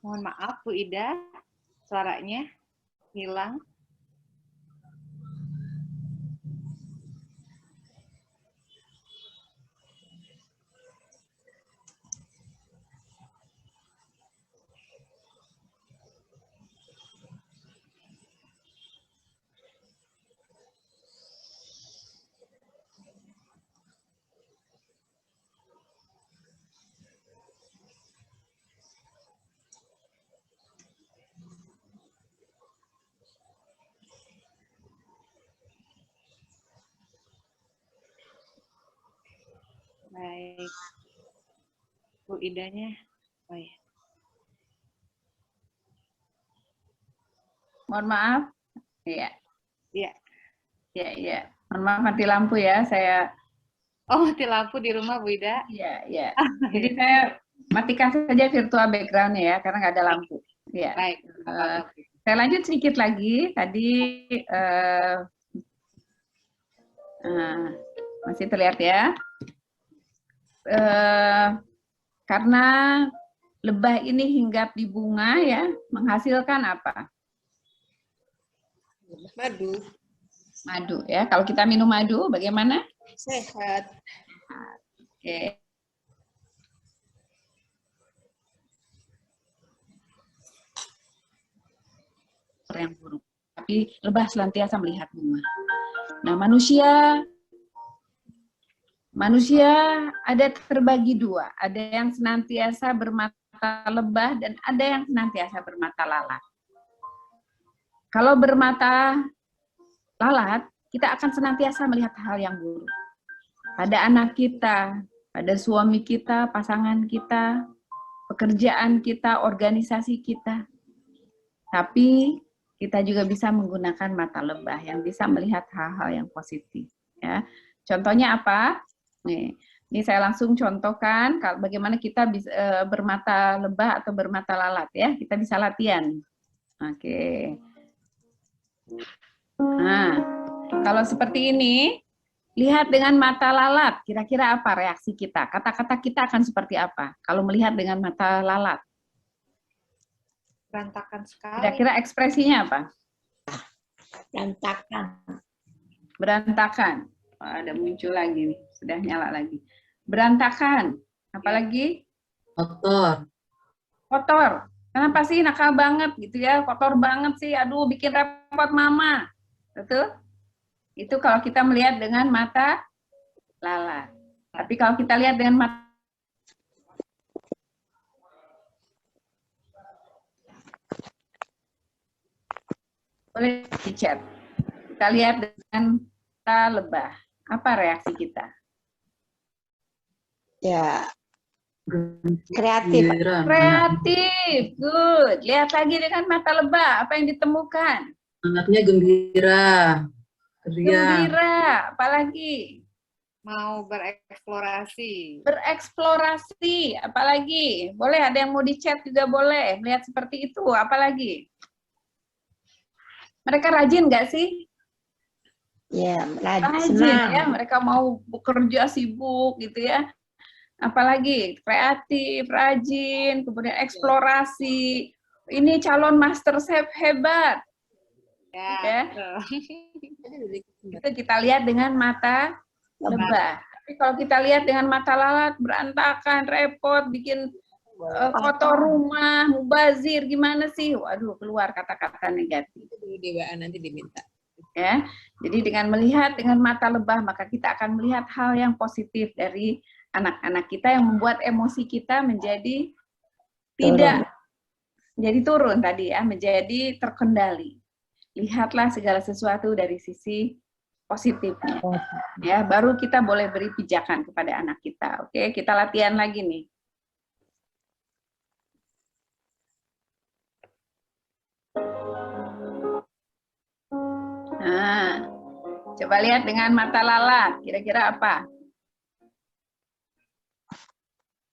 Mohon maaf Bu Ida, suaranya hilang. Baik. Bu Idanya. Oh ya. Mohon maaf. Iya. Iya. Iya, iya. Mohon maaf mati lampu, ya. Saya Oh, mati lampu di rumah Bu Ida. Iya, iya. Jadi saya matikan saja virtual background-nya, ya, karena nggak ada lampu. Iya. Baik. Saya lanjut sedikit lagi. Tadi masih terlihat, ya. Karena lebah ini hinggap di bunga, ya, menghasilkan apa? Madu. Madu, ya. Kalau kita minum madu, bagaimana? Sehat. Oke. Yang buruk. Tapi lebah senantiasa melihat bunga. Nah, manusia ada terbagi dua. Ada yang senantiasa bermata lebah dan ada yang senantiasa bermata lalat. Kalau bermata lalat, kita akan senantiasa melihat hal yang buruk. Pada anak kita, pada suami kita, pasangan kita, pekerjaan kita, organisasi kita. Tapi kita juga bisa menggunakan mata lebah yang bisa melihat hal-hal yang positif. Ya. Contohnya apa? Nih, ini saya langsung contohkan bagaimana kita bisa bermata lebah atau bermata lalat, ya. Kita bisa latihan. Oke. Nah, kalau seperti ini, lihat dengan mata lalat, kira-kira apa reaksi kita? Kata-kata kita akan seperti apa kalau melihat dengan mata lalat? Berantakan sekali. Kira-kira ekspresinya apa? Berantakan. Berantakan. Oh, ada muncul lagi nih, sudah nyala lagi. Berantakan. Apalagi? Kotor. Kotor. Kenapa sih nakal banget gitu ya? Kotor banget sih. Aduh, bikin repot mama. Betul? Itu kalau kita melihat dengan mata lalat. Tapi kalau kita lihat dengan mata boleh di chat. Kita lihat dengan mata lebah. Apa reaksi kita? Ya, kreatif. Gembira. Kreatif, good. Lihat lagi dengan mata lebah, apa yang ditemukan? Anaknya gembira. Ria. Gembira, apalagi? Mau bereksplorasi. Bereksplorasi, apalagi? Boleh, ada yang mau di chat juga boleh. Melihat seperti itu, apalagi? Mereka rajin nggak sih? Ya, Rajin senang. ya, mereka mau bekerja sibuk gitu ya. Apalagi kreatif, rajin, kemudian eksplorasi. Ini calon master chef hebat. Ya. Itu kita lihat dengan mata lebah. Tapi kalau kita lihat dengan mata lalat, berantakan, repot, bikin kotor rumah, mubazir, gimana sih? Waduh, keluar kata-kata negatif. Itu dulu di WA nanti diminta. Ya, jadi dengan melihat dengan mata lebah, maka kita akan melihat hal yang positif dari anak-anak kita yang membuat emosi kita menjadi tidak menjadi turun tadi ya, menjadi terkendali. Lihatlah segala sesuatu dari sisi positifnya. Ya, baru kita boleh beri pijakan kepada anak kita. Oke, kita latihan lagi nih. Nah, coba lihat dengan mata lalat, kira-kira apa?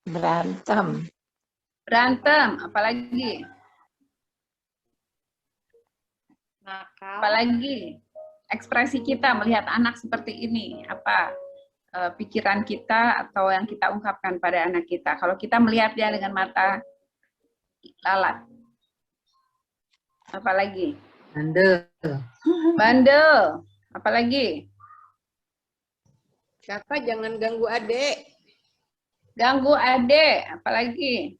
Berantem. Berantem, apalagi? Nakal. Apalagi? Ekspresi kita melihat anak seperti ini, apa pikiran kita atau yang kita ungkapkan pada anak kita. Kalau kita melihat dia dengan mata lalat. Apalagi? Bandel. Bandel, apalagi? Kakak jangan ganggu adik. Ganggu adik, apalagi?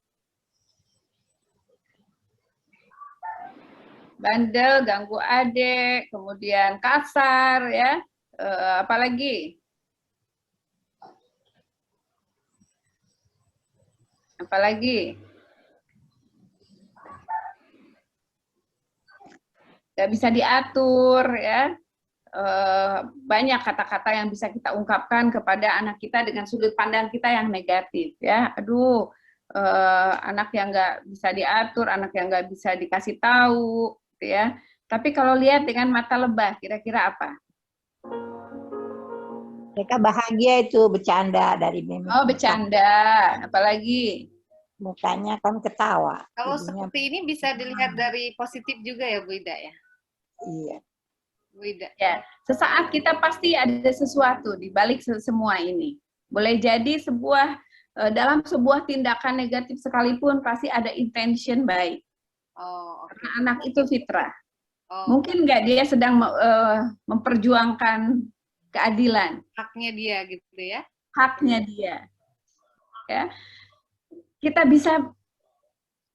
Bandel, ganggu adik, kemudian kasar, ya. Apalagi? Apalagi? Nggak bisa diatur, ya. Banyak kata-kata yang bisa kita ungkapkan kepada anak kita dengan sudut pandang kita yang negatif, ya. Aduh, anak yang nggak bisa diatur, anak yang nggak bisa dikasih tahu, gitu ya. Tapi kalau lihat dengan mata lebah, kira-kira apa? Mereka bahagia itu, bercanda dari mimik. Oh, bercanda. Apalagi? Mukanya kan ketawa. Kalau Jadinya, seperti ini bisa dilihat dari positif juga ya Bu Ida ya? iya. Bu Ida. Ya, sesaat kita pasti ada sesuatu di balik semua ini. Boleh jadi dalam sebuah tindakan negatif sekalipun pasti ada intention baik. Oh, oke. Karena anak itu fitrah. Oh, Mungkin nggak dia sedang memperjuangkan keadilan, haknya dia gitu ya? haknya dia. Ya, kita bisa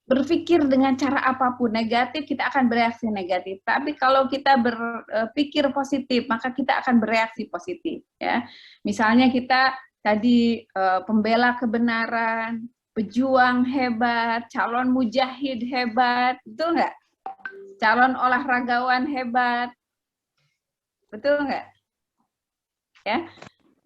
berpikir dengan cara apapun negatif, kita akan bereaksi negatif. Tapi kalau kita berpikir positif, maka kita akan bereaksi positif. Ya, misalnya kita tadi pembela kebenaran, pejuang hebat, calon mujahid hebat, betul nggak? Calon olahragawan hebat, betul nggak? Ya,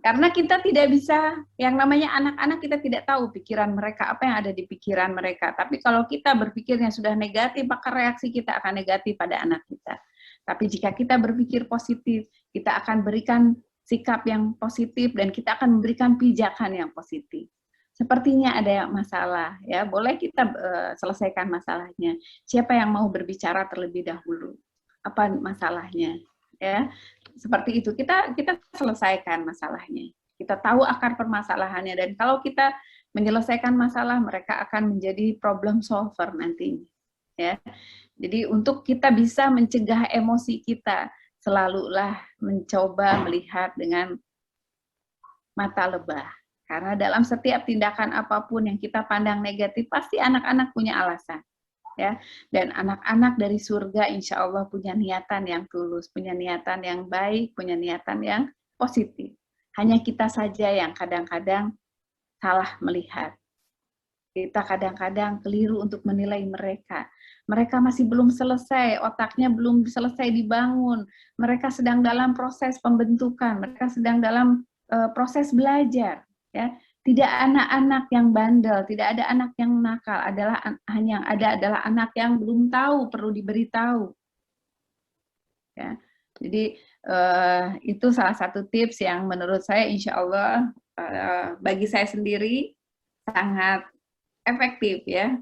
karena kita tidak bisa, yang namanya anak-anak kita tidak tahu pikiran mereka, apa yang ada di pikiran mereka. Tapi kalau kita berpikirnya sudah negatif, maka reaksi kita akan negatif pada anak kita. Tapi jika kita berpikir positif, kita akan berikan sikap yang positif dan kita akan memberikan pijakan yang positif. sepertinya ada masalah, ya boleh kita selesaikan masalahnya. Siapa yang mau berbicara terlebih dahulu? Apa masalahnya? Ya, seperti itu. Kita selesaikan masalahnya. Kita tahu akar permasalahannya, dan kalau kita menyelesaikan masalah, mereka akan menjadi problem solver nantinya. Ya, jadi untuk kita bisa mencegah emosi kita, selalulah mencoba melihat dengan mata lebah. Karena dalam setiap tindakan apapun yang kita pandang negatif, pasti anak-anak punya alasan. Ya, dan anak-anak dari surga insya Allah punya niatan yang tulus, punya niatan yang baik, punya niatan yang positif. Hanya kita saja yang kadang-kadang salah melihat. Kita kadang-kadang keliru untuk menilai mereka. Mereka masih belum selesai, otaknya belum selesai dibangun. Mereka sedang dalam proses pembentukan, mereka sedang dalam proses belajar. Ya, tidak anak-anak yang bandel, tidak ada anak yang nakal, hanya yang ada adalah anak yang belum tahu, perlu diberitahu. Ya, jadi itu salah satu tips yang menurut saya insya Allah bagi saya sendiri sangat efektif ya.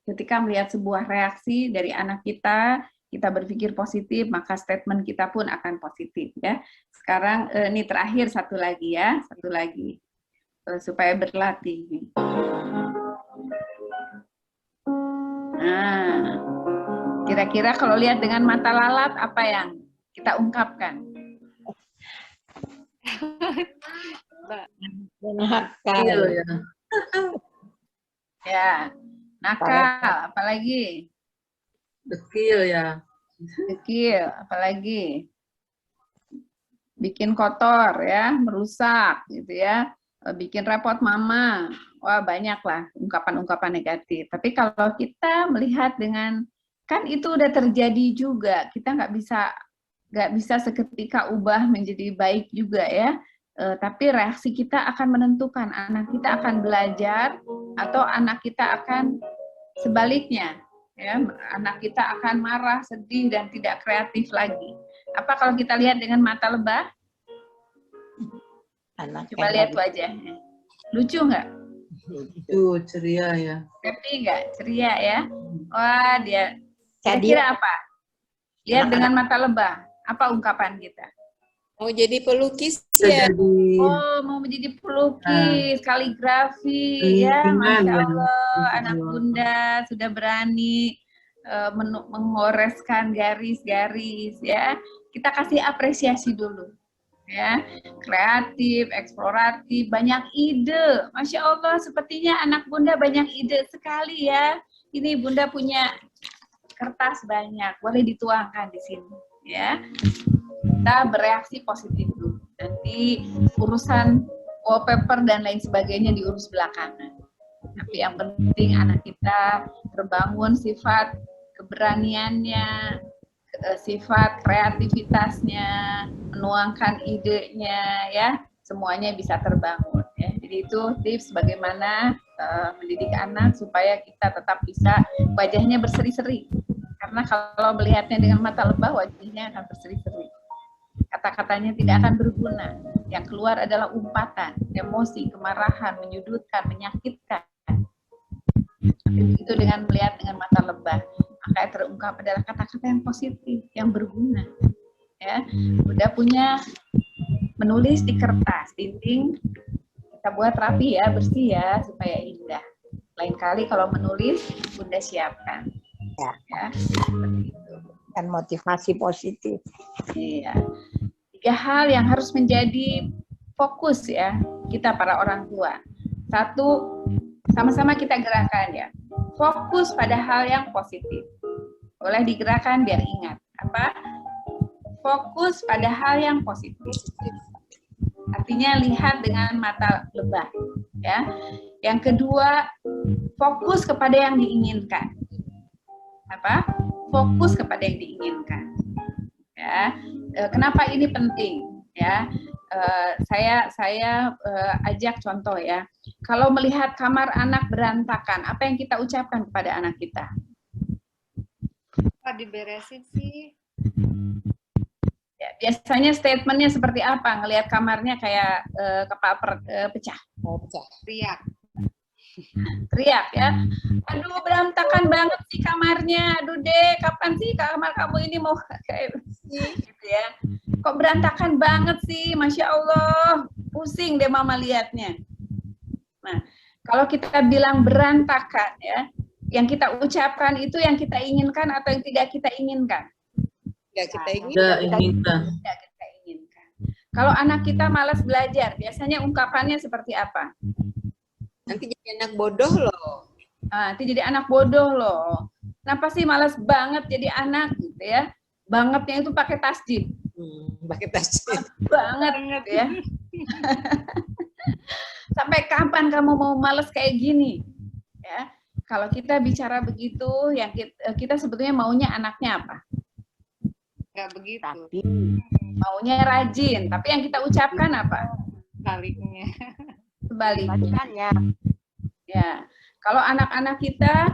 Ketika melihat sebuah reaksi dari anak kita berpikir positif, maka statement kita pun akan positif ya. Sekarang ini terakhir satu lagi ya, supaya berlatih. Nah, kira-kira kalau lihat dengan mata lalat apa yang kita ungkapkan? Nakal. Ya. Ya, nakal, apalagi? Dekil ya. Dekil, apalagi? Bikin kotor ya, merusak gitu ya. Bikin repot mama, wah banyak lah ungkapan-ungkapan negatif. Tapi kalau kita melihat dengan, kan itu udah terjadi juga, kita nggak bisa seketika ubah menjadi baik juga ya. Tapi reaksi kita akan menentukan anak kita akan belajar atau anak kita akan sebaliknya. Ya, anak kita akan marah, sedih, dan tidak kreatif lagi. Apa kalau kita lihat dengan mata lebah? Coba lihat wajahnya. Lucu nggak? Itu ceria ya. Happy nggak? Ceria ya? Wah, dia kira-kira apa? Lihat dengan mata lebah. Apa ungkapan kita? Mau jadi pelukis ya? Oh, mau menjadi pelukis, kaligrafi, ya, Masya Allah, anak bunda sudah berani mengoreskan garis-garis, ya. Kita kasih apresiasi dulu, ya, kreatif, eksploratif, banyak ide, Masya Allah, sepertinya anak bunda banyak ide sekali ya. Ini bunda punya kertas banyak, boleh dituangkan di sini, ya. Kita bereaksi positif dulu. Nanti urusan wallpaper dan lain sebagainya diurus belakangan. Tapi yang penting anak kita terbangun sifat keberaniannya, sifat kreativitasnya, menuangkan idenya, ya, semuanya bisa terbangun. Ya. Jadi itu tips bagaimana mendidik anak supaya kita tetap bisa wajahnya berseri-seri. Karena kalau melihatnya dengan mata lebah, wajahnya akan berseri-seri. Kata-katanya tidak akan berguna. Yang keluar adalah umpatan, emosi, kemarahan, menyudutkan, menyakitkan. Itu dengan melihat dengan mata lebah, maka yang terungkap adalah kata-kata yang positif, yang berguna. Ya, udah punya menulis di kertas, dinding, kita buat rapi ya, bersih ya, supaya indah. Lain kali kalau menulis, Bunda siapkan. Ya, seperti itu. Dan motivasi positif. Iya. 3 hal yang harus menjadi fokus ya kita para orang tua. 1, sama-sama kita gerakan ya. Fokus pada hal yang positif. Boleh digerakkan biar ingat. Apa? Fokus pada hal yang positif. Artinya lihat dengan mata lebah. Ya. Yang kedua, fokus kepada yang diinginkan. Apa? Fokus kepada yang diinginkan. Ya, kenapa ini penting? Ya, saya ajak contoh ya. Kalau melihat kamar anak berantakan, apa yang kita ucapkan kepada anak kita? Apa diberesin sih? Ya, biasanya statementnya seperti apa? Ngelihat kamarnya kayak kepala pecah. Teriak. teriak ya. Aduh, berantakan banget sih kamarnya. Aduh deh, kapan sih kamar kamu ini mau kayak gitu ya. Kok berantakan banget sih, Masya Allah. Pusing deh mama lihatnya. Nah, kalau kita bilang berantakan ya, yang kita ucapkan itu yang kita inginkan atau yang tidak kita inginkan? Nggak kita ingin. Tidak inginkan. Tidak kita inginkan. Kalau anak kita malas belajar, biasanya ungkapannya seperti apa? Nanti jadi anak bodoh loh. Nah, nanti jadi anak bodoh loh. Kenapa sih malas banget jadi anak gitu ya? Bangetnya itu pakai tasjid. Pakai tas. Banget gitu ya. Sampai kapan kamu mau malas kayak gini? Ya. Kalau kita bicara begitu, yang kita sebetulnya maunya anaknya apa? Nggak begitu. Tapi Maunya rajin, tapi yang kita ucapkan apa? Sebaliknya. Sebaliknya. balikannya. Ya, kalau anak-anak kita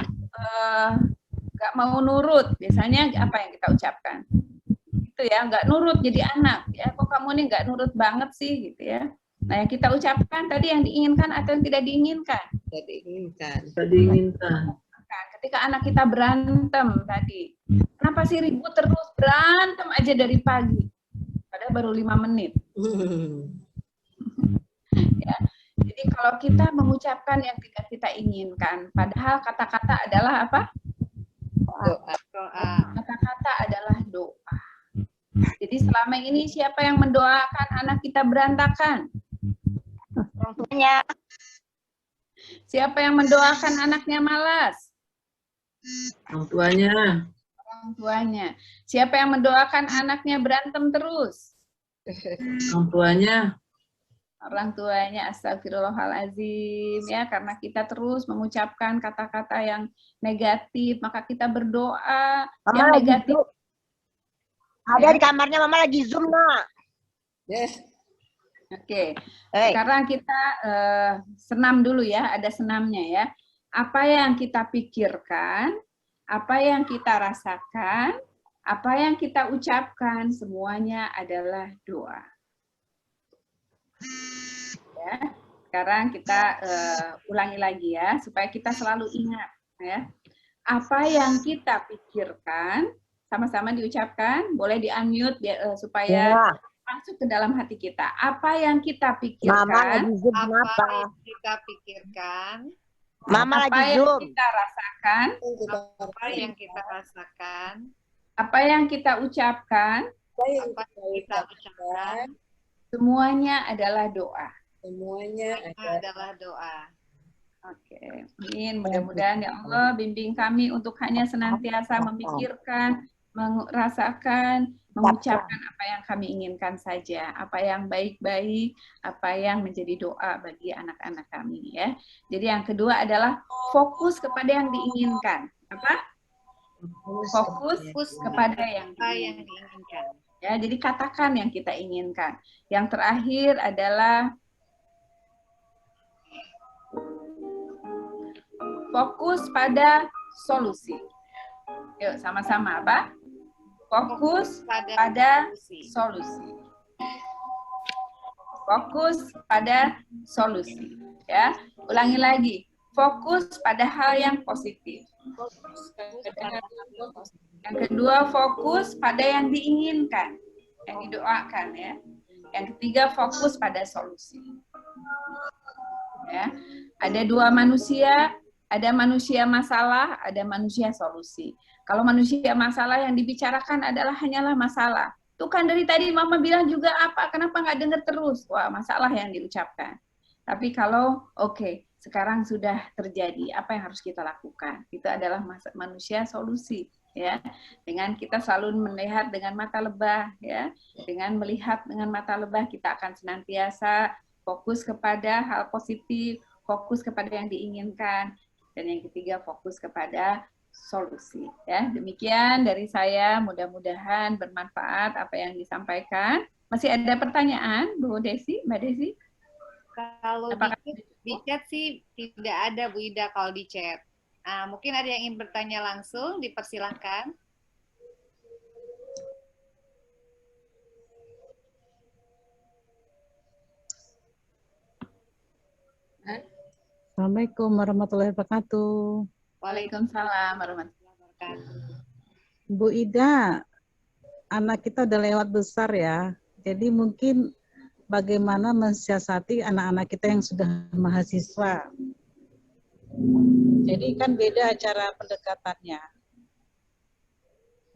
nggak mau nurut, biasanya apa yang kita ucapkan? Itu ya, nggak nurut jadi anak. Ya, kok kamu nih nggak nurut banget sih, gitu ya. Nah, yang kita ucapkan tadi yang diinginkan atau yang tidak diinginkan? Tidak diinginkan. Tidak diinginkan. Nah, ketika anak kita berantem tadi, kenapa sih ribut terus, berantem aja dari pagi? Padahal baru 5 menit. Ya. Jadi kalau kita mengucapkan yang tidak kita inginkan, padahal kata-kata adalah apa? Doa. Doa. Kata-kata adalah doa. Jadi selama ini siapa yang mendoakan anak kita berantakan? Orang tuanya. Siapa yang mendoakan anaknya malas? Orang tuanya. Orang tuanya. Siapa yang mendoakan anaknya berantem terus? Orang tuanya. Orang tuanya. Astagfirullahaladzim ya, karena kita terus mengucapkan kata-kata yang negatif, maka kita berdoa Mama yang lagi negatif. Zoom. Ada di kamarnya Mama lagi Zoom, Nak. Oke, Hei. sekarang kita senam dulu ya, ada senamnya ya. Apa yang kita pikirkan, apa yang kita rasakan, apa yang kita ucapkan, semuanya adalah doa. Ya, sekarang kita ulangi lagi ya, supaya kita selalu ingat ya. Apa yang kita pikirkan, sama-sama diucapkan, boleh di-unmute supaya Ya. masuk ke dalam hati kita. Apa yang kita Mama pikirkan, lagi Zoom, Apa kenapa? yang kita pikirkan, Mama apa lagi yang Zoom. kita rasakan, apa yang kita rasakan, apa yang kita ucapkan, apa yang kita ucapkan, semuanya adalah doa. Semuanya adalah doa. Oke, amin. Mudah-mudahan ya Allah bimbing kami untuk hanya senantiasa memikirkan, merasakan, mengucapkan apa yang kami inginkan saja, apa yang baik-baik, apa yang menjadi doa bagi anak-anak kami ya. Jadi yang kedua adalah fokus kepada yang diinginkan. Apa? Fokus kepada yang Apa yang diinginkan. diinginkan. Ya, jadi katakan yang kita inginkan. Yang terakhir adalah fokus pada solusi. Yuk, sama-sama apa? Fokus pada solusi. Fokus pada solusi. Ya, ulangi lagi. Fokus pada hal yang positif. Yang kedua, fokus pada yang diinginkan, yang didoakan ya. Yang ketiga, fokus pada solusi. Ya, ada dua manusia. Ada manusia masalah, ada manusia solusi. Kalau manusia masalah yang dibicarakan adalah hanyalah masalah. Tuh kan dari tadi Mama bilang juga apa, kenapa nggak dengar terus? Wah, masalah yang diucapkan. Tapi kalau oke, sekarang sudah terjadi, apa yang harus kita lakukan? Itu adalah manusia solusi. Ya, dengan kita selalu melihat dengan mata lebah, ya, dengan melihat dengan mata lebah kita akan senantiasa fokus kepada hal positif, fokus kepada yang diinginkan. Dan yang ketiga, fokus kepada solusi. Ya, demikian dari saya. Mudah-mudahan bermanfaat apa yang disampaikan. Masih ada pertanyaan, Bu Desi, Mbak Desi? Kalau di chat sih tidak ada, Bu Ida, kalau di chat. Nah, mungkin ada yang ingin bertanya langsung, dipersilahkan. Assalamualaikum warahmatullahi wabarakatuh. Waalaikumsalam warahmatullahi wabarakatuh. Bu Ida, anak kita udah lewat besar ya. Jadi mungkin bagaimana mensiasati anak-anak kita yang sudah mahasiswa. Jadi kan beda cara pendekatannya.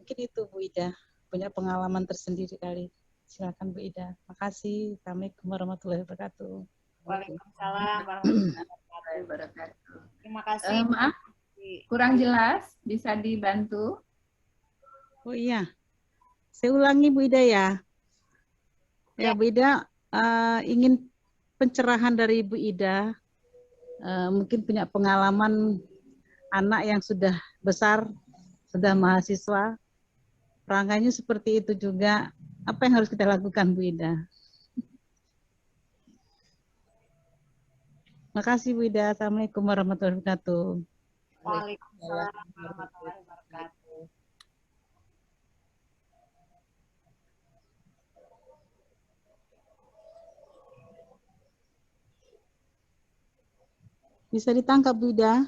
Mungkin itu Bu Ida, punya pengalaman tersendiri kali. Silakan Bu Ida. Makasih. Assalamualaikum warahmatullahi wabarakatuh. Waalaikumsalam warahmatullahi wabarakatuh. Terima kasih. Maaf, kurang jelas. Bisa dibantu? Oh iya. Saya ulangi Bu Ida ya. Ya Bu Ida, ingin pencerahan dari Bu Ida. Mungkin punya pengalaman anak yang sudah besar, sudah mahasiswa. Perangkainya seperti itu juga. Apa yang harus kita lakukan, Bu Ida? Makasih Bu Ida. Assalamualaikum warahmatullahi wabarakatuh. Waalaikumsalam warahmatullahi wabarakatuh. Bisa ditangkap Bu Ida?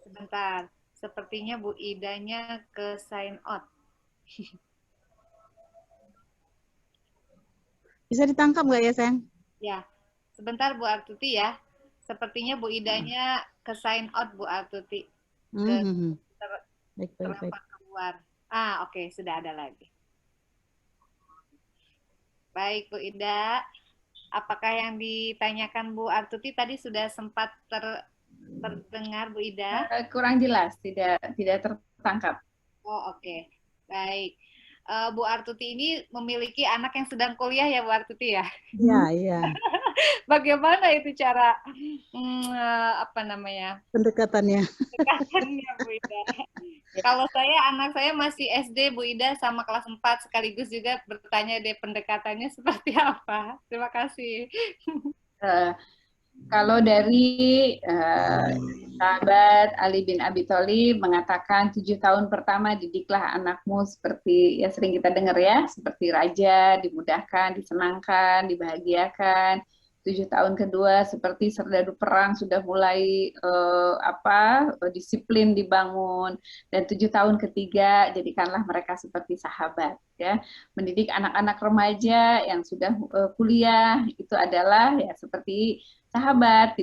Sebentar, sepertinya Bu Idanya ke sign out. Bisa ditangkap nggak ya, sayang? Ya, sebentar Bu Artuti ya. Sepertinya Bu Idanya ke sign out Bu Artuti. Baik. Keluar. Oke, sudah ada lagi. Baik Bu Ida, apakah yang ditanyakan Bu Artuti tadi sudah sempat terdengar Bu Ida? Kurang jelas, tidak tertangkap. Oh oke. Baik. Bu Artuti ini memiliki anak yang sedang kuliah ya Bu Artuti ya? Iya. Bagaimana itu cara pendekatannya Bu Ida? Kalau anak saya masih SD Bu Ida sama kelas 4 sekaligus juga bertanya deh pendekatannya seperti apa. Terima kasih. Kalau dari sahabat Ali bin Abi Thalib mengatakan 7 tahun pertama didiklah anakmu seperti ya sering kita dengar ya, seperti raja, dimudahkan, disenangkan, dibahagiakan. 7 tahun kedua seperti serdadu perang sudah mulai disiplin dibangun, dan 7 tahun ketiga jadikanlah mereka seperti sahabat ya. Mendidik anak-anak remaja yang sudah kuliah itu adalah ya seperti sahabat,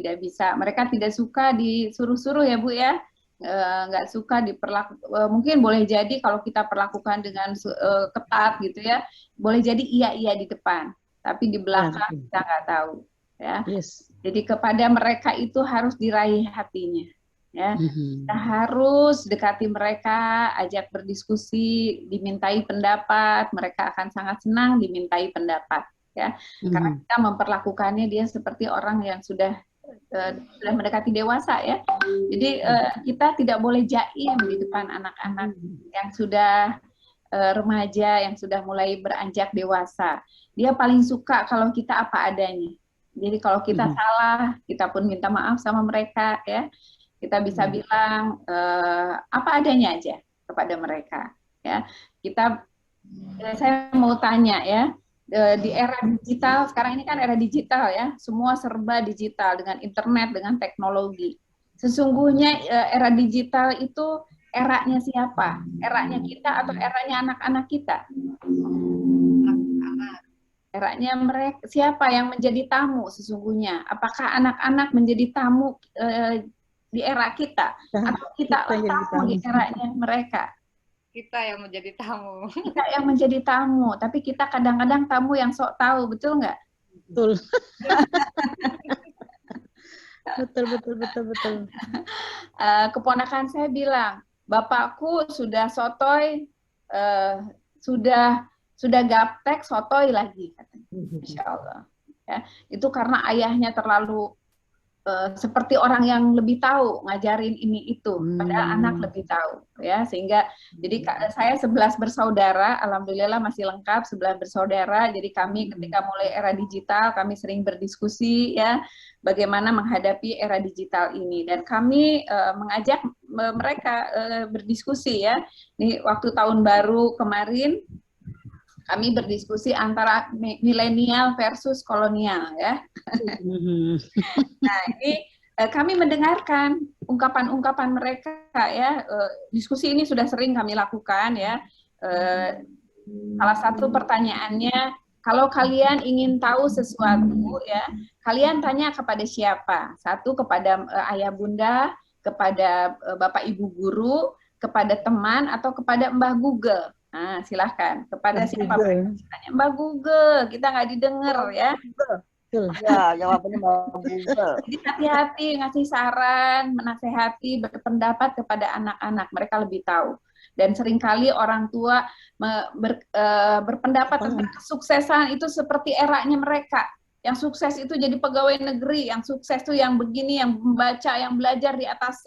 mereka tidak suka disuruh-suruh ya Bu ya, nggak suka mungkin boleh jadi kalau kita perlakukan dengan ketat gitu ya, boleh jadi iya di depan, tapi di belakang kita nggak tahu ya. Jadi kepada mereka itu harus diraih hatinya ya. Kita harus dekati mereka, ajak berdiskusi, dimintai pendapat, mereka akan sangat senang dimintai pendapat ya, karena kita memperlakukannya dia seperti orang yang sudah mendekati dewasa ya. Jadi kita tidak boleh jaim di depan anak-anak yang sudah remaja, yang sudah mulai beranjak dewasa. Dia paling suka kalau kita apa adanya. Jadi kalau kita salah, kita pun minta maaf sama mereka ya. Kita bisa bilang apa adanya aja kepada mereka ya. Saya mau tanya ya, di era digital, sekarang ini kan era digital ya, semua serba digital dengan internet, dengan teknologi. Sesungguhnya era digital itu eranya siapa? Eranya kita atau eranya anak-anak kita? Eranya mereka, siapa yang menjadi tamu sesungguhnya? Apakah anak-anak menjadi tamu di era kita? Atau kita tamu di eranya mereka? Kita yang menjadi tamu. Kita yang menjadi tamu, tapi kita kadang-kadang tamu yang sok tahu, betul nggak? Betul. betul. Keponakan saya bilang, bapakku sudah sotoy, sudah gaptek, sotoy lagi, katanya. Insya Allah. Ya, itu karena ayahnya terlalu seperti orang yang lebih tahu ngajarin ini itu, padahal anak lebih tahu ya. Sehingga jadi saya 11 bersaudara, alhamdulillah masih lengkap 11 bersaudara. Jadi kami ketika mulai era digital, kami sering berdiskusi ya bagaimana menghadapi era digital ini, dan kami mengajak mereka berdiskusi ya. Ini waktu tahun baru kemarin Kami berdiskusi antara milenial versus kolonial ya. Nah, ini kami mendengarkan ungkapan-ungkapan mereka ya. Diskusi ini sudah sering kami lakukan ya. Salah satu pertanyaannya, kalau kalian ingin tahu sesuatu ya, kalian tanya kepada siapa? Satu, kepada ayah bunda, kepada bapak ibu guru, kepada teman, atau kepada Mbah Google. Nah, silahkan. Kepada siapa? Tanya Mbah Google, kita nggak didengar ya. Ya, jawabannya Mbak Google. Jadi hati-hati ngasih saran, menasehati, berpendapat kepada anak-anak, mereka lebih tahu. Dan seringkali orang tua berpendapat tentang kesuksesan itu seperti eranya mereka. Yang sukses itu jadi pegawai negeri, yang sukses itu yang begini, yang membaca, yang belajar di atas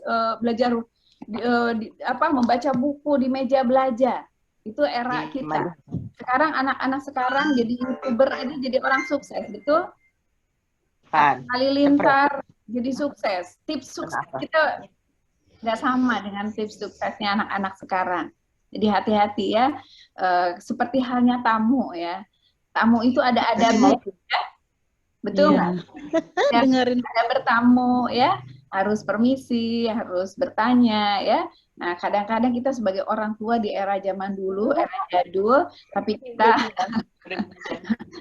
membaca buku di meja belajar. Itu era kita. Sekarang anak-anak sekarang jadi YouTuber aja jadi orang sukses, betul? Halilintar jadi sukses. Tips sukses kita nggak sama dengan tips suksesnya anak-anak sekarang. Jadi hati-hati ya. Seperti halnya tamu ya. Tamu itu ada adabnya, ya? Betul nggak? Ya, Dengerin. ada bertamu ya, harus permisi, harus bertanya ya. Nah, kadang-kadang kita sebagai orang tua di era zaman dulu, era jadul, tapi kita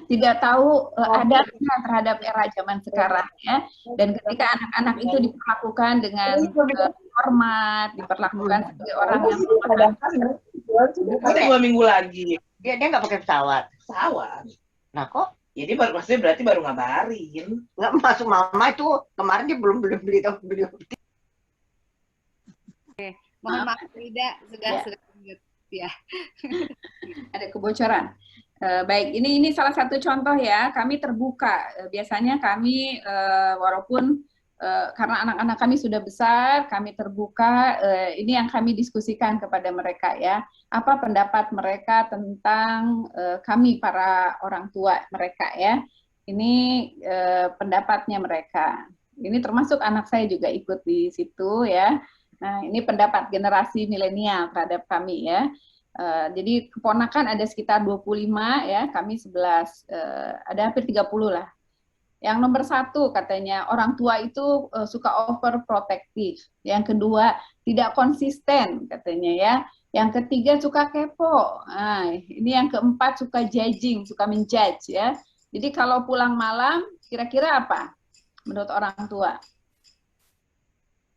tidak tahu adabnya terhadap era zaman sekarang ya. Dan ketika anak-anak itu diperlakukan dengan hormat, diperlakukan sebagai orang yang Nanti 2 minggu lagi. Dia nggak pakai pesawat. Pesawat. Nah kok? Jadi maksudnya berarti baru ngabarin. Nggak masuk mama itu kemarin dia belum beli. Mohon maaf Ida sudah lanjut ya. Ada kebocoran. Baik, ini salah satu contoh ya. Kami terbuka. Biasanya kami walaupun karena anak-anak kami sudah besar, kami terbuka. Ini yang kami diskusikan kepada mereka ya. Apa pendapat mereka tentang kami para orang tua mereka ya. Ini pendapatnya mereka. Ini termasuk anak saya juga ikut di situ ya. Nah, ini pendapat generasi milenial terhadap kami ya. Jadi keponakan ada sekitar 25 ya, kami 11, ada hampir 30 lah. Yang nomor 1 katanya orang tua itu suka overprotective. Yang kedua tidak konsisten katanya ya. Yang ketiga suka kepo. Nah, ini yang keempat suka judging, suka menjudge ya. Jadi kalau pulang malam kira-kira apa menurut orang tua?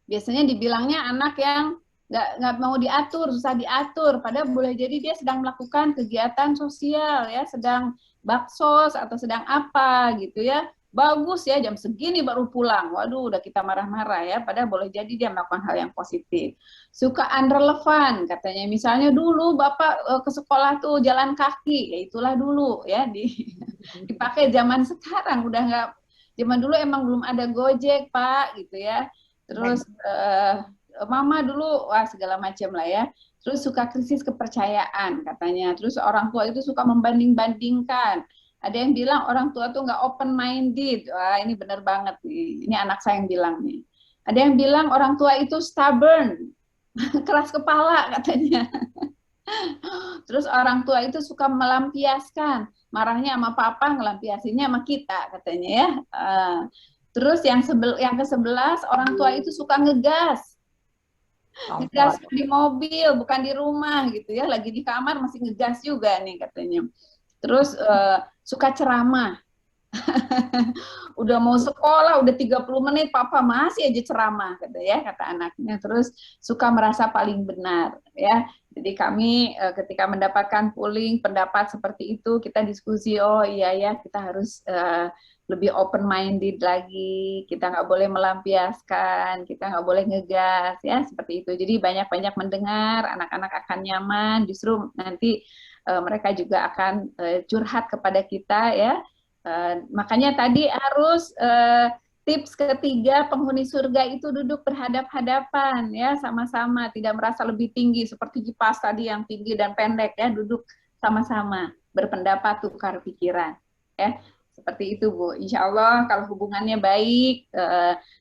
Biasanya dibilangnya anak yang nggak mau diatur, susah diatur. Padahal boleh jadi dia sedang melakukan kegiatan sosial ya, sedang baksos atau sedang apa gitu ya. Bagus ya, jam segini baru pulang. Waduh, udah kita marah-marah ya. Padahal boleh jadi dia melakukan hal yang positif. Suka unrelevan katanya. Misalnya dulu Bapak ke sekolah tuh jalan kaki, ya itulah dulu ya dipakai zaman sekarang udah nggak. Zaman dulu emang belum ada Gojek Pak gitu ya. Terus mama dulu wah segala macam lah ya. Terus suka krisis kepercayaan katanya. Terus orang tua itu suka membanding-bandingkan. Ada yang bilang orang tua tuh nggak open minded. Wah ini benar banget nih. Ini anak saya yang bilang nih. Ada yang bilang orang tua itu stubborn, keras kepala katanya. Terus orang tua itu suka melampiaskan. Marahnya sama papa, ngelampiasinnya sama kita katanya ya. Terus yang ke-11 orang tua itu suka ngegas. Ngegas di mobil, bukan di rumah gitu ya. Lagi di kamar masih ngegas juga nih katanya. Terus suka ceramah. Udah mau sekolah, udah 30 menit, papa masih aja ceramah kata anaknya. Terus suka merasa paling benar ya. Jadi kami ketika mendapatkan polling pendapat seperti itu, kita diskusi, oh iya ya kita harus lebih open minded lagi, kita nggak boleh melampiaskan, kita nggak boleh ngegas ya seperti itu. Jadi banyak-banyak mendengar, anak-anak akan nyaman, justru nanti mereka juga akan curhat kepada kita ya. Makanya tadi harus tips ketiga, penghuni surga itu duduk berhadap-hadapan ya, sama-sama, tidak merasa lebih tinggi seperti kipas tadi yang tinggi dan pendek ya, duduk sama-sama, berpendapat, tukar pikiran ya. Seperti itu Bu, insya Allah kalau hubungannya baik,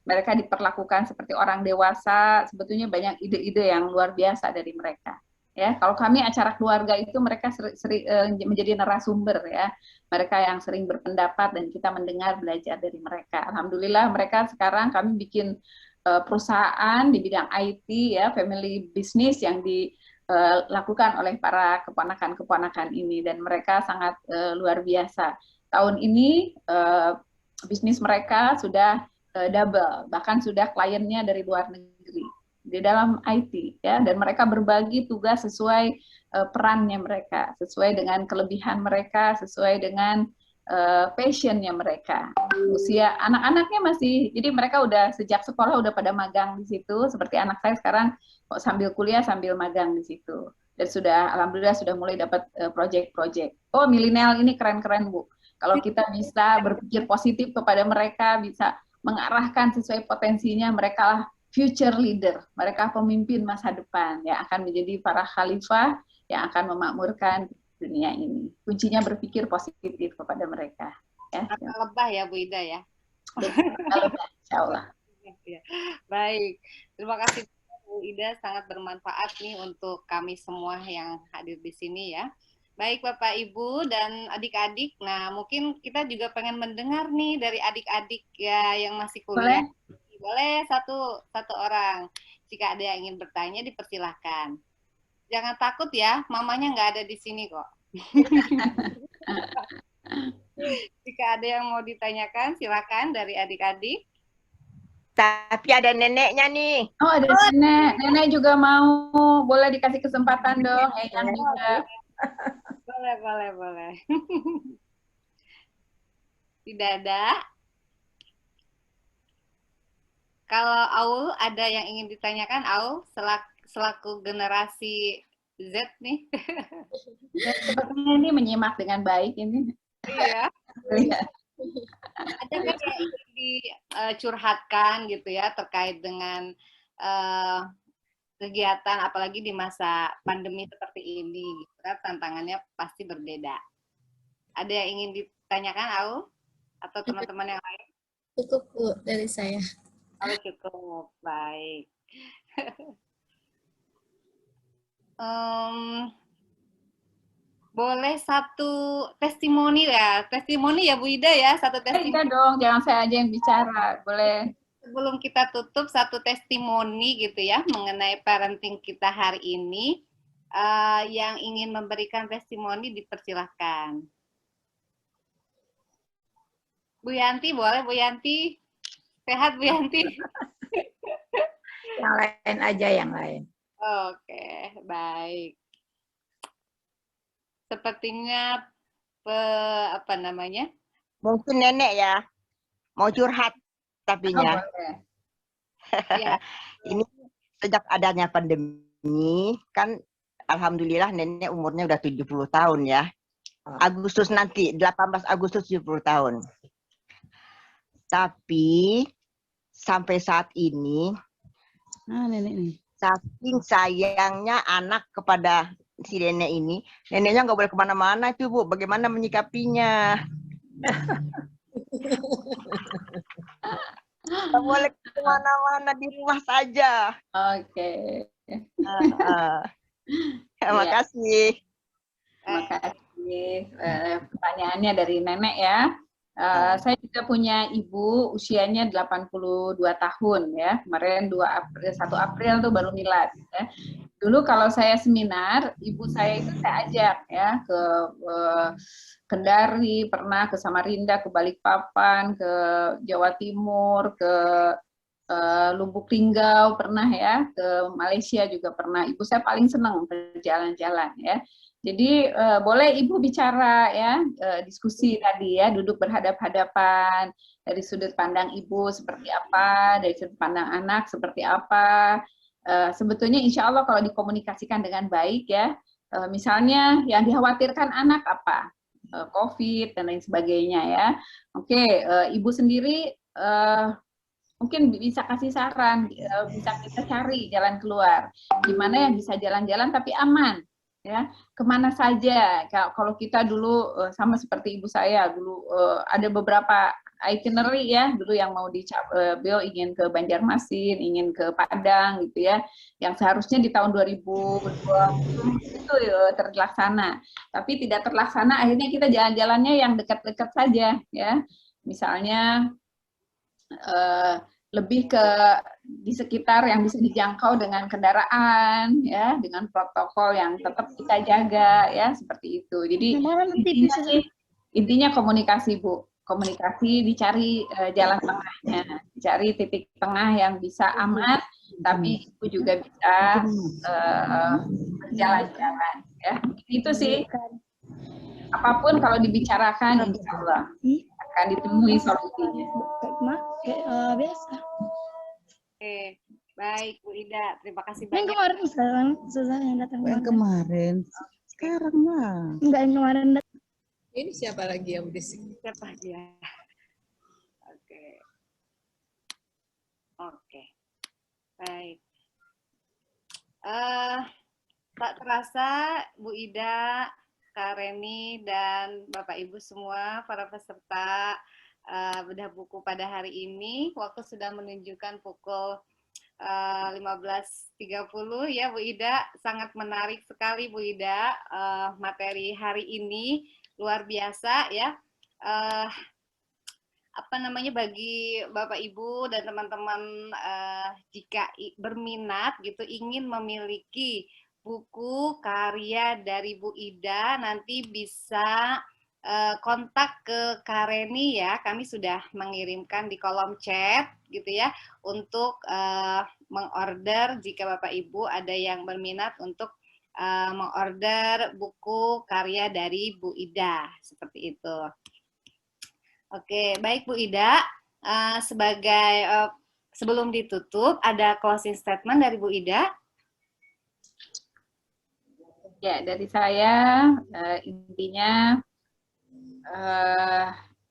mereka diperlakukan seperti orang dewasa, sebetulnya banyak ide-ide yang luar biasa dari mereka. Ya, kalau kami acara keluarga itu mereka menjadi narasumber ya. Mereka yang sering berpendapat dan kita mendengar, belajar dari mereka. Alhamdulillah mereka sekarang kami bikin perusahaan di bidang IT ya, family business yang dilakukan oleh para keponakan-keponakan ini, dan mereka sangat luar biasa. Tahun ini bisnis mereka sudah double, bahkan sudah kliennya dari luar negeri di dalam IT ya, dan mereka berbagi tugas sesuai perannya mereka, sesuai dengan kelebihan mereka, sesuai dengan passionnya mereka. Usia anak-anaknya masih, jadi mereka udah sejak sekolah udah pada magang di situ, seperti anak saya sekarang kok sambil kuliah sambil magang di situ, dan sudah alhamdulillah sudah mulai dapat project-project. Oh, milenial ini keren-keren Bu. Kalau kita bisa berpikir positif kepada mereka, bisa mengarahkan sesuai potensinya, mereka lah future leader, mereka pemimpin masa depan yang akan menjadi para khalifah yang akan memakmurkan dunia ini. Kuncinya berpikir positif kepada mereka. Ya. Lebah ya Bu Ida ya. Insya Allah. Baik, terima kasih Bu Ida, sangat bermanfaat nih untuk kami semua yang hadir di sini ya. Baik Bapak Ibu dan adik-adik, nah mungkin kita juga pengen mendengar nih dari adik-adik ya yang masih kuliah. Boleh satu orang. Jika ada yang ingin bertanya, dipersilahkan. Jangan takut ya, mamanya nggak ada di sini kok. Jika ada yang mau ditanyakan, silakan dari adik-adik. Tapi ada neneknya nih. Oh, ada nenek. Nenek juga mau. Boleh dikasih kesempatan dong. Eyang juga. Boleh. Tidak ada. Kalau Aul ada yang ingin ditanyakan, Aul selaku generasi Z nih. Sepertinya ini menyimak dengan baik ini. Iya. Ada kan yang ingin dicurhatkan gitu ya terkait dengan kegiatan apalagi di masa pandemi seperti ini gitu kan, tantangannya pasti berbeda. Ada yang ingin ditanyakan Aul atau teman-teman yang lain? Cukup Bu dari saya. Oh, cukup, baik. Boleh satu testimoni ya Bu Ida ya, satu testimoni. Tidak dong, jangan saya aja yang bicara, boleh. Sebelum kita tutup, satu testimoni gitu ya mengenai parenting kita hari ini, yang ingin memberikan testimoni dipersilahkan. Bu Yanti, boleh Bu Yanti? Sehat Bu Yanti? Yang lain aja, yang lain. Oke, baik. Sepertinya apa namanya? Mungkin nenek ya. Mau curhat tapinya. Ya. Ini sejak adanya pandemi kan alhamdulillah nenek umurnya udah 70 tahun ya. Agustus nanti 18 Agustus 70 tahun. Tapi sampai saat ini nenek nih. Saking sayangnya anak kepada si nenek ini, neneknya nggak boleh kemana-mana itu Bu. Bagaimana menyikapinya? Nggak boleh kemana-mana, di rumah saja. Oke. Terima kasih. Terima kasih. Pertanyaannya dari nenek ya. Saya juga punya ibu usianya 82 tahun ya. Kemarin 1 April tuh baru milad ya. Dulu kalau saya seminar, ibu saya itu saya ajak ya ke Kendari, pernah ke Samarinda, ke Balikpapan, ke Jawa Timur, ke Lubuk Linggau pernah ya, ke Malaysia juga pernah. Ibu saya paling senang berjalan-jalan ya. Jadi boleh Ibu bicara ya, diskusi tadi ya, duduk berhadap-hadapan, dari sudut pandang Ibu seperti apa, dari sudut pandang anak seperti apa. Sebetulnya insya Allah kalau dikomunikasikan dengan baik ya, misalnya yang dikhawatirkan anak apa, COVID dan lain sebagainya ya. Oke, Ibu sendiri mungkin bisa kasih saran, bisa kita cari jalan keluar, gimana yang bisa jalan-jalan tapi aman. Ya, kemana saja? Kalau kita dulu sama seperti ibu saya dulu ada beberapa itinerary ya, dulu yang mau beliau ingin ke Banjarmasin, ingin ke Padang gitu ya, yang seharusnya di tahun 2020 itu terlaksana, tapi tidak terlaksana. Akhirnya kita jalan-jalannya yang dekat-dekat saja ya, misalnya lebih ke di sekitar yang bisa dijangkau dengan kendaraan ya, dengan protokol yang tetap kita jaga ya, seperti itu. Jadi intinya komunikasi Bu, komunikasi, dicari jalan tengahnya, dicari titik tengah yang bisa aman tapi Ibu juga bisa berjalan-jalan ya. Itu sih, apapun kalau dibicarakan insya Allah akan ditemui solusinya. Biasa. Oke, baik Bu Ida, terima kasih Yang banyak. kemarin Susan yang datang. Yang kemarin, sekarang lah. Enggak, yang kemarin datang. Ini siapa lagi yang berisik? Siapa dia? Oke. Oke. Baik. Tak terasa Bu Ida, Kak Reni, dan Bapak Ibu semua, para peserta bedah buku pada hari ini, waktu sudah menunjukkan pukul 15.30 ya Bu Ida. Sangat menarik sekali Bu Ida, materi hari ini luar biasa ya. Apa namanya, bagi Bapak Ibu dan teman-teman jika berminat gitu ingin memiliki buku karya dari Bu Ida, nanti bisa kontak ke Kak Reni ya. Kami sudah mengirimkan di kolom chat gitu ya, untuk mengorder jika Bapak Ibu ada yang berminat untuk mengorder buku karya dari Bu Ida, seperti itu. Oke, baik Bu Ida, sebagai sebelum ditutup ada closing statement dari Bu Ida. Ya, dari saya intinya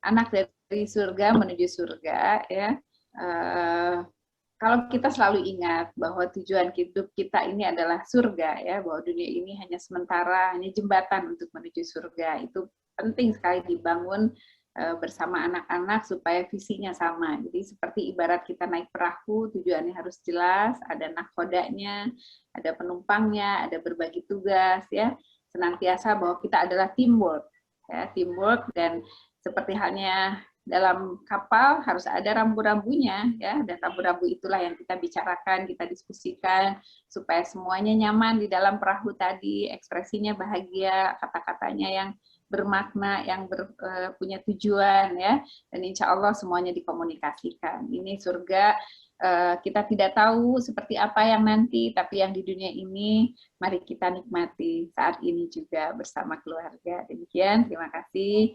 anak dari surga menuju surga ya. Kalau kita selalu ingat bahwa tujuan hidup kita ini adalah surga ya, bahwa dunia ini hanya sementara, hanya jembatan untuk menuju surga, itu penting sekali dibangun bersama anak-anak supaya visinya sama. Jadi seperti ibarat kita naik perahu, tujuannya harus jelas, ada nahkodanya, ada penumpangnya, ada berbagi tugas ya, senantiasa bahwa kita adalah teamwork ya, teamwork. Dan seperti halnya dalam kapal harus ada rambu-rambunya ya, dan rambu-rambu itulah yang kita bicarakan, kita diskusikan supaya semuanya nyaman di dalam perahu tadi, ekspresinya bahagia, kata-katanya yang bermakna, yang punya tujuan ya, dan insya Allah semuanya dikomunikasikan. Ini surga, kita tidak tahu seperti apa yang nanti, tapi yang di dunia ini mari kita nikmati saat ini juga bersama keluarga. Demikian, terima kasih.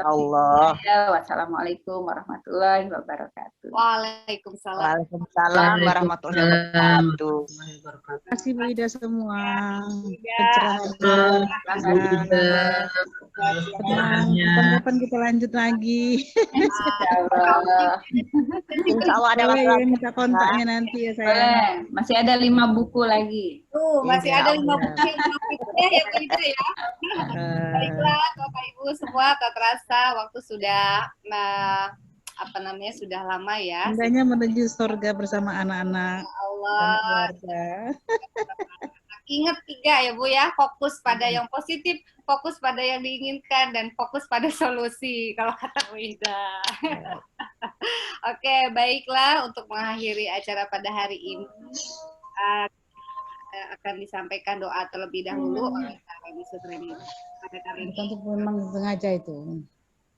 Allah. Wassalamualaikum warahmatullahi wabarakatuh. Waalaikumsalam. Waalaikumsalam warahmatullahi wabarakatuh. Terima kasih Bu Ida semua. Pencerahan. Kapan kita lanjut lagi. Insya Allah ada waktu lagi. Minta kontaknya nanti ya saya. Boleh, masih ada 5 buku lagi. Masih ada 5 buku yang belum ya Bu Ida ya. Baiklah Bapak Ibu semua, tak terasa waktu sudah sudah lama ya. Indahnya menuju surga bersama anak-anak dan keluarga. Ingat 3 ya Bu ya, fokus pada yang positif, fokus pada yang diinginkan, dan fokus pada solusi kalau kata Bu Ida. Oke, baiklah, untuk mengakhiri acara pada hari ini akan disampaikan doa terlebih dahulu oleh Kak Reni Sutreni. Untuk memang sengaja itu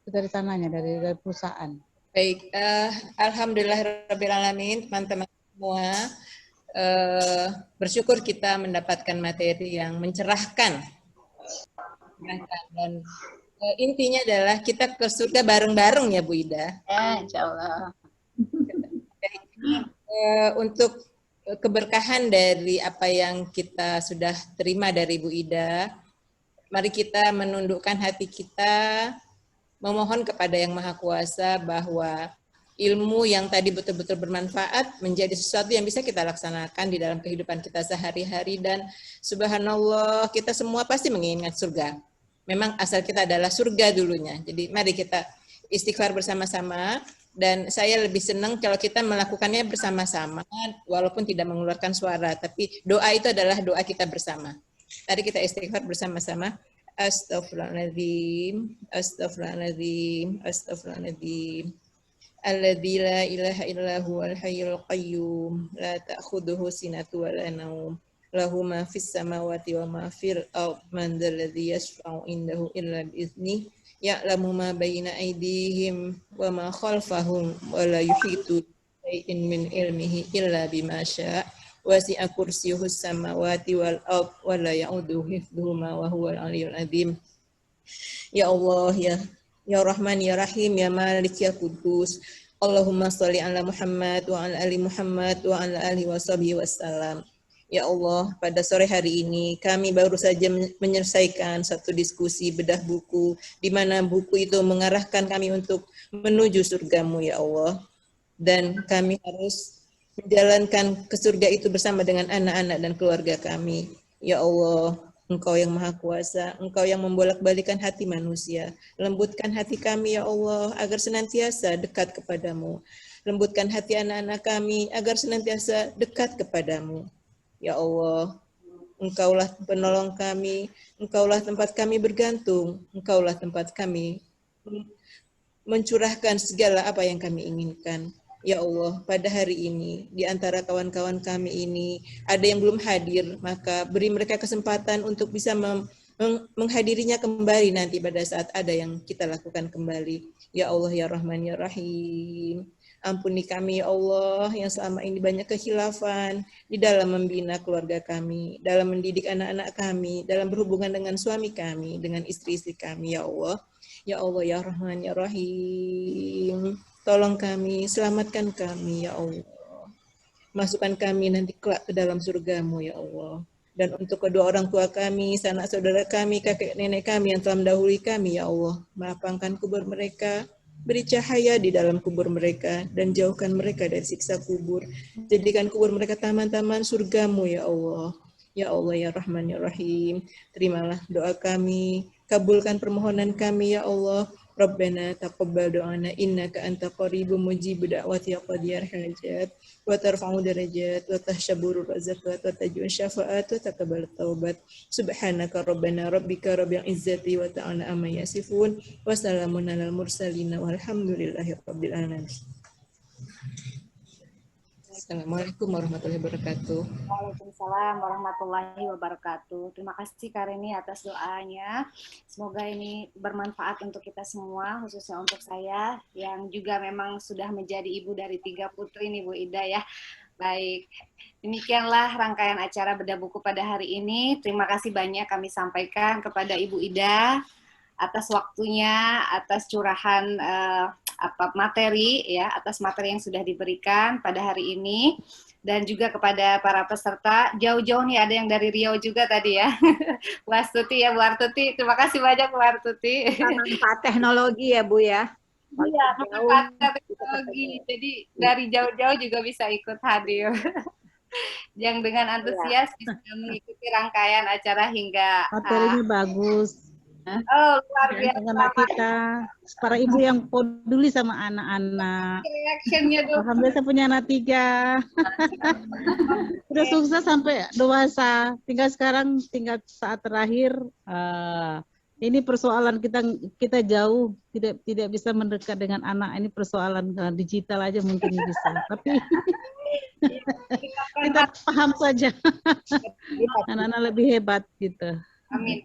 dari sananya, dari perusahaan. Baik, alhamdulillahirabbil alamin, teman-teman semua. Bersyukur kita mendapatkan materi yang mencerahkan, dan intinya adalah kita ke surga bareng-bareng ya Bu Ida. Insya Allah. Untuk keberkahan dari apa yang kita sudah terima dari Bu Ida, mari kita menundukkan hati kita, memohon kepada Yang Maha Kuasa bahwa ilmu yang tadi betul-betul bermanfaat menjadi sesuatu yang bisa kita laksanakan di dalam kehidupan kita sehari-hari. Dan subhanallah, kita semua pasti menginginkan surga. Memang asal kita adalah surga dulunya. Jadi mari kita istighfar bersama-sama. Dan saya lebih senang kalau kita melakukannya bersama-sama, walaupun tidak mengeluarkan suara, tapi doa itu adalah doa kita bersama. Tadi kita istighfar bersama-sama. Astaghfirullahaladzim, astaghfirullahaladzim, astaghfirullahaladzim. Alladzi la ilaha illa huwal hayyul qayyum, la ta'khudhuhu sinatun wa la nawm, lahu ma fis samawati wa ma fil ardh, man dzalladzi yashfa'u indahu illa bi'iznihi, ya'lamu ma baina aydihim wa ma khalfahum, wa la yuhitu bi'in min ilmihi illa bima syaa', wasi'a kursiyyuhus samawati wal ardh, wa la ya'uduhu hifdhuhuma wa huwal 'aliyyul 'azim. Ya Allah, ya Rahman, ya Rahim, ya Malik, ya Kudus. Allahumma sholli ala Muhammad wa ala ali Muhammad wa ala alihi washabihi wassalam. Ya Allah, pada sore hari ini kami baru saja menyelesaikan satu diskusi bedah buku, di mana buku itu mengarahkan kami untuk menuju surgamu, ya Allah. Dan kami harus menjalankan ke surga itu bersama dengan anak-anak dan keluarga kami. Ya Allah, Engkau yang Maha Kuasa, Engkau yang membolak-balikan hati manusia. Lembutkan hati kami, ya Allah, agar senantiasa dekat kepadamu. Lembutkan hati anak-anak kami, agar senantiasa dekat kepadamu. Ya Allah, Engkaulah penolong kami, Engkaulah tempat kami bergantung, Engkaulah tempat kami mencurahkan segala apa yang kami inginkan. Ya Allah, pada hari ini, di antara kawan-kawan kami ini, ada yang belum hadir, maka beri mereka kesempatan untuk bisa menghadirinya kembali nanti pada saat ada yang kita lakukan kembali. Ya Allah, ya Rahman, ya Rahim. Ampuni kami, ya Allah, yang selama ini banyak kekhilafan di dalam membina keluarga kami, dalam mendidik anak-anak kami, dalam berhubungan dengan suami kami, dengan istri-istri kami, ya Allah. Ya Allah, ya Rahman, ya Rahim. Tolong kami, selamatkan kami, ya Allah. Masukkan kami nanti kelak ke dalam surgamu, ya Allah. Dan untuk kedua orang tua kami, sanak saudara kami, kakek nenek kami yang telah mendahului kami, ya Allah. Melapangkan kubur mereka, beri cahaya di dalam kubur mereka, dan jauhkan mereka dari siksa kubur. Jadikan kubur mereka taman-taman surgamu, ya Allah. Ya Allah, ya Rahman, ya Rahim. Terimalah doa kami, kabulkan permohonan kami, ya Allah. Rabbana taqabbal do'ana innaka anta qaribun mujibud da'wati ya qadiyar hajat wa tarfa'u darajat wa tahsyaburur razaqat wa tajun syafa'at wa taqabbal taubat subhanaka rabbana rabbika rabbil izzati wa ta'ala amma yasifun wa salamun alal mursalin walhamdulillahi rabbil alamin. Assalamualaikum warahmatullahi wabarakatuh. Waalaikumsalam warahmatullahi wabarakatuh. Terima kasih Kak Reni atas doanya. Semoga ini bermanfaat untuk kita semua, khususnya untuk saya yang juga memang sudah menjadi ibu dari 3 putri ini, Bu Ida ya. Baik, demikianlah rangkaian acara bedah buku pada hari ini. Terima kasih banyak kami sampaikan kepada Ibu Ida atas waktunya, atas curahan materi ya, atas materi yang sudah diberikan pada hari ini, dan juga kepada para peserta. Jauh-jauh nih ada yang dari Riau juga tadi ya. Bu Astuti ya, Bu Artuti. Terima kasih banyak Bu Artuti. Manfaat teknologi ya Bu ya. Iya, manfaat teknologi. Jadi dari jauh-jauh juga bisa ikut hadir. Yang dengan antusias bisa mengikuti rangkaian acara hingga materinya bagus. Oh, luar biasa. Anak kita, para ibu yang peduli sama anak-anak. Alhamdulillah saya punya anak 3. Sudah sukses sampai dewasa. Tinggal saat terakhir. Ini persoalan kita jauh, tidak bisa mendekat dengan anak. Ini persoalan digital aja mungkin bisa. Tapi kita paham saja. Anak-anak lebih hebat gitu. Amin.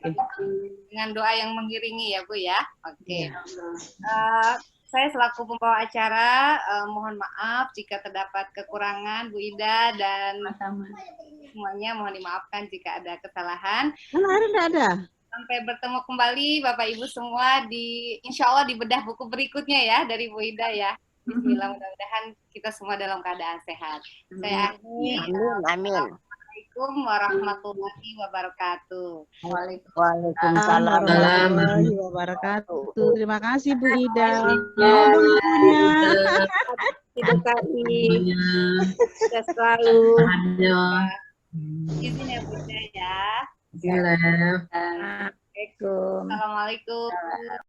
Dengan doa yang mengiringi ya Bu ya. Oke. Saya selaku pembawa acara mohon maaf jika terdapat kekurangan Bu Ida dan semuanya mohon dimaafkan jika ada kesalahan. Tidak ada. Sampai bertemu kembali Bapak Ibu semua insya Allah di bedah buku berikutnya ya dari Bu Ida ya. Bismillah, mudah-mudahan kita semua dalam keadaan sehat. Saya akhiri. Amin. Assalamualaikum warahmatullahi wabarakatuh. Waalaikumsalam warahmatullahi wabarakatuh. Terima kasih Bu Ida. Terima kasih. Sudah selalu. Izin ya Bu Ida ya. Assalamualaikum. Assalamualaikum. Assalamualaikum.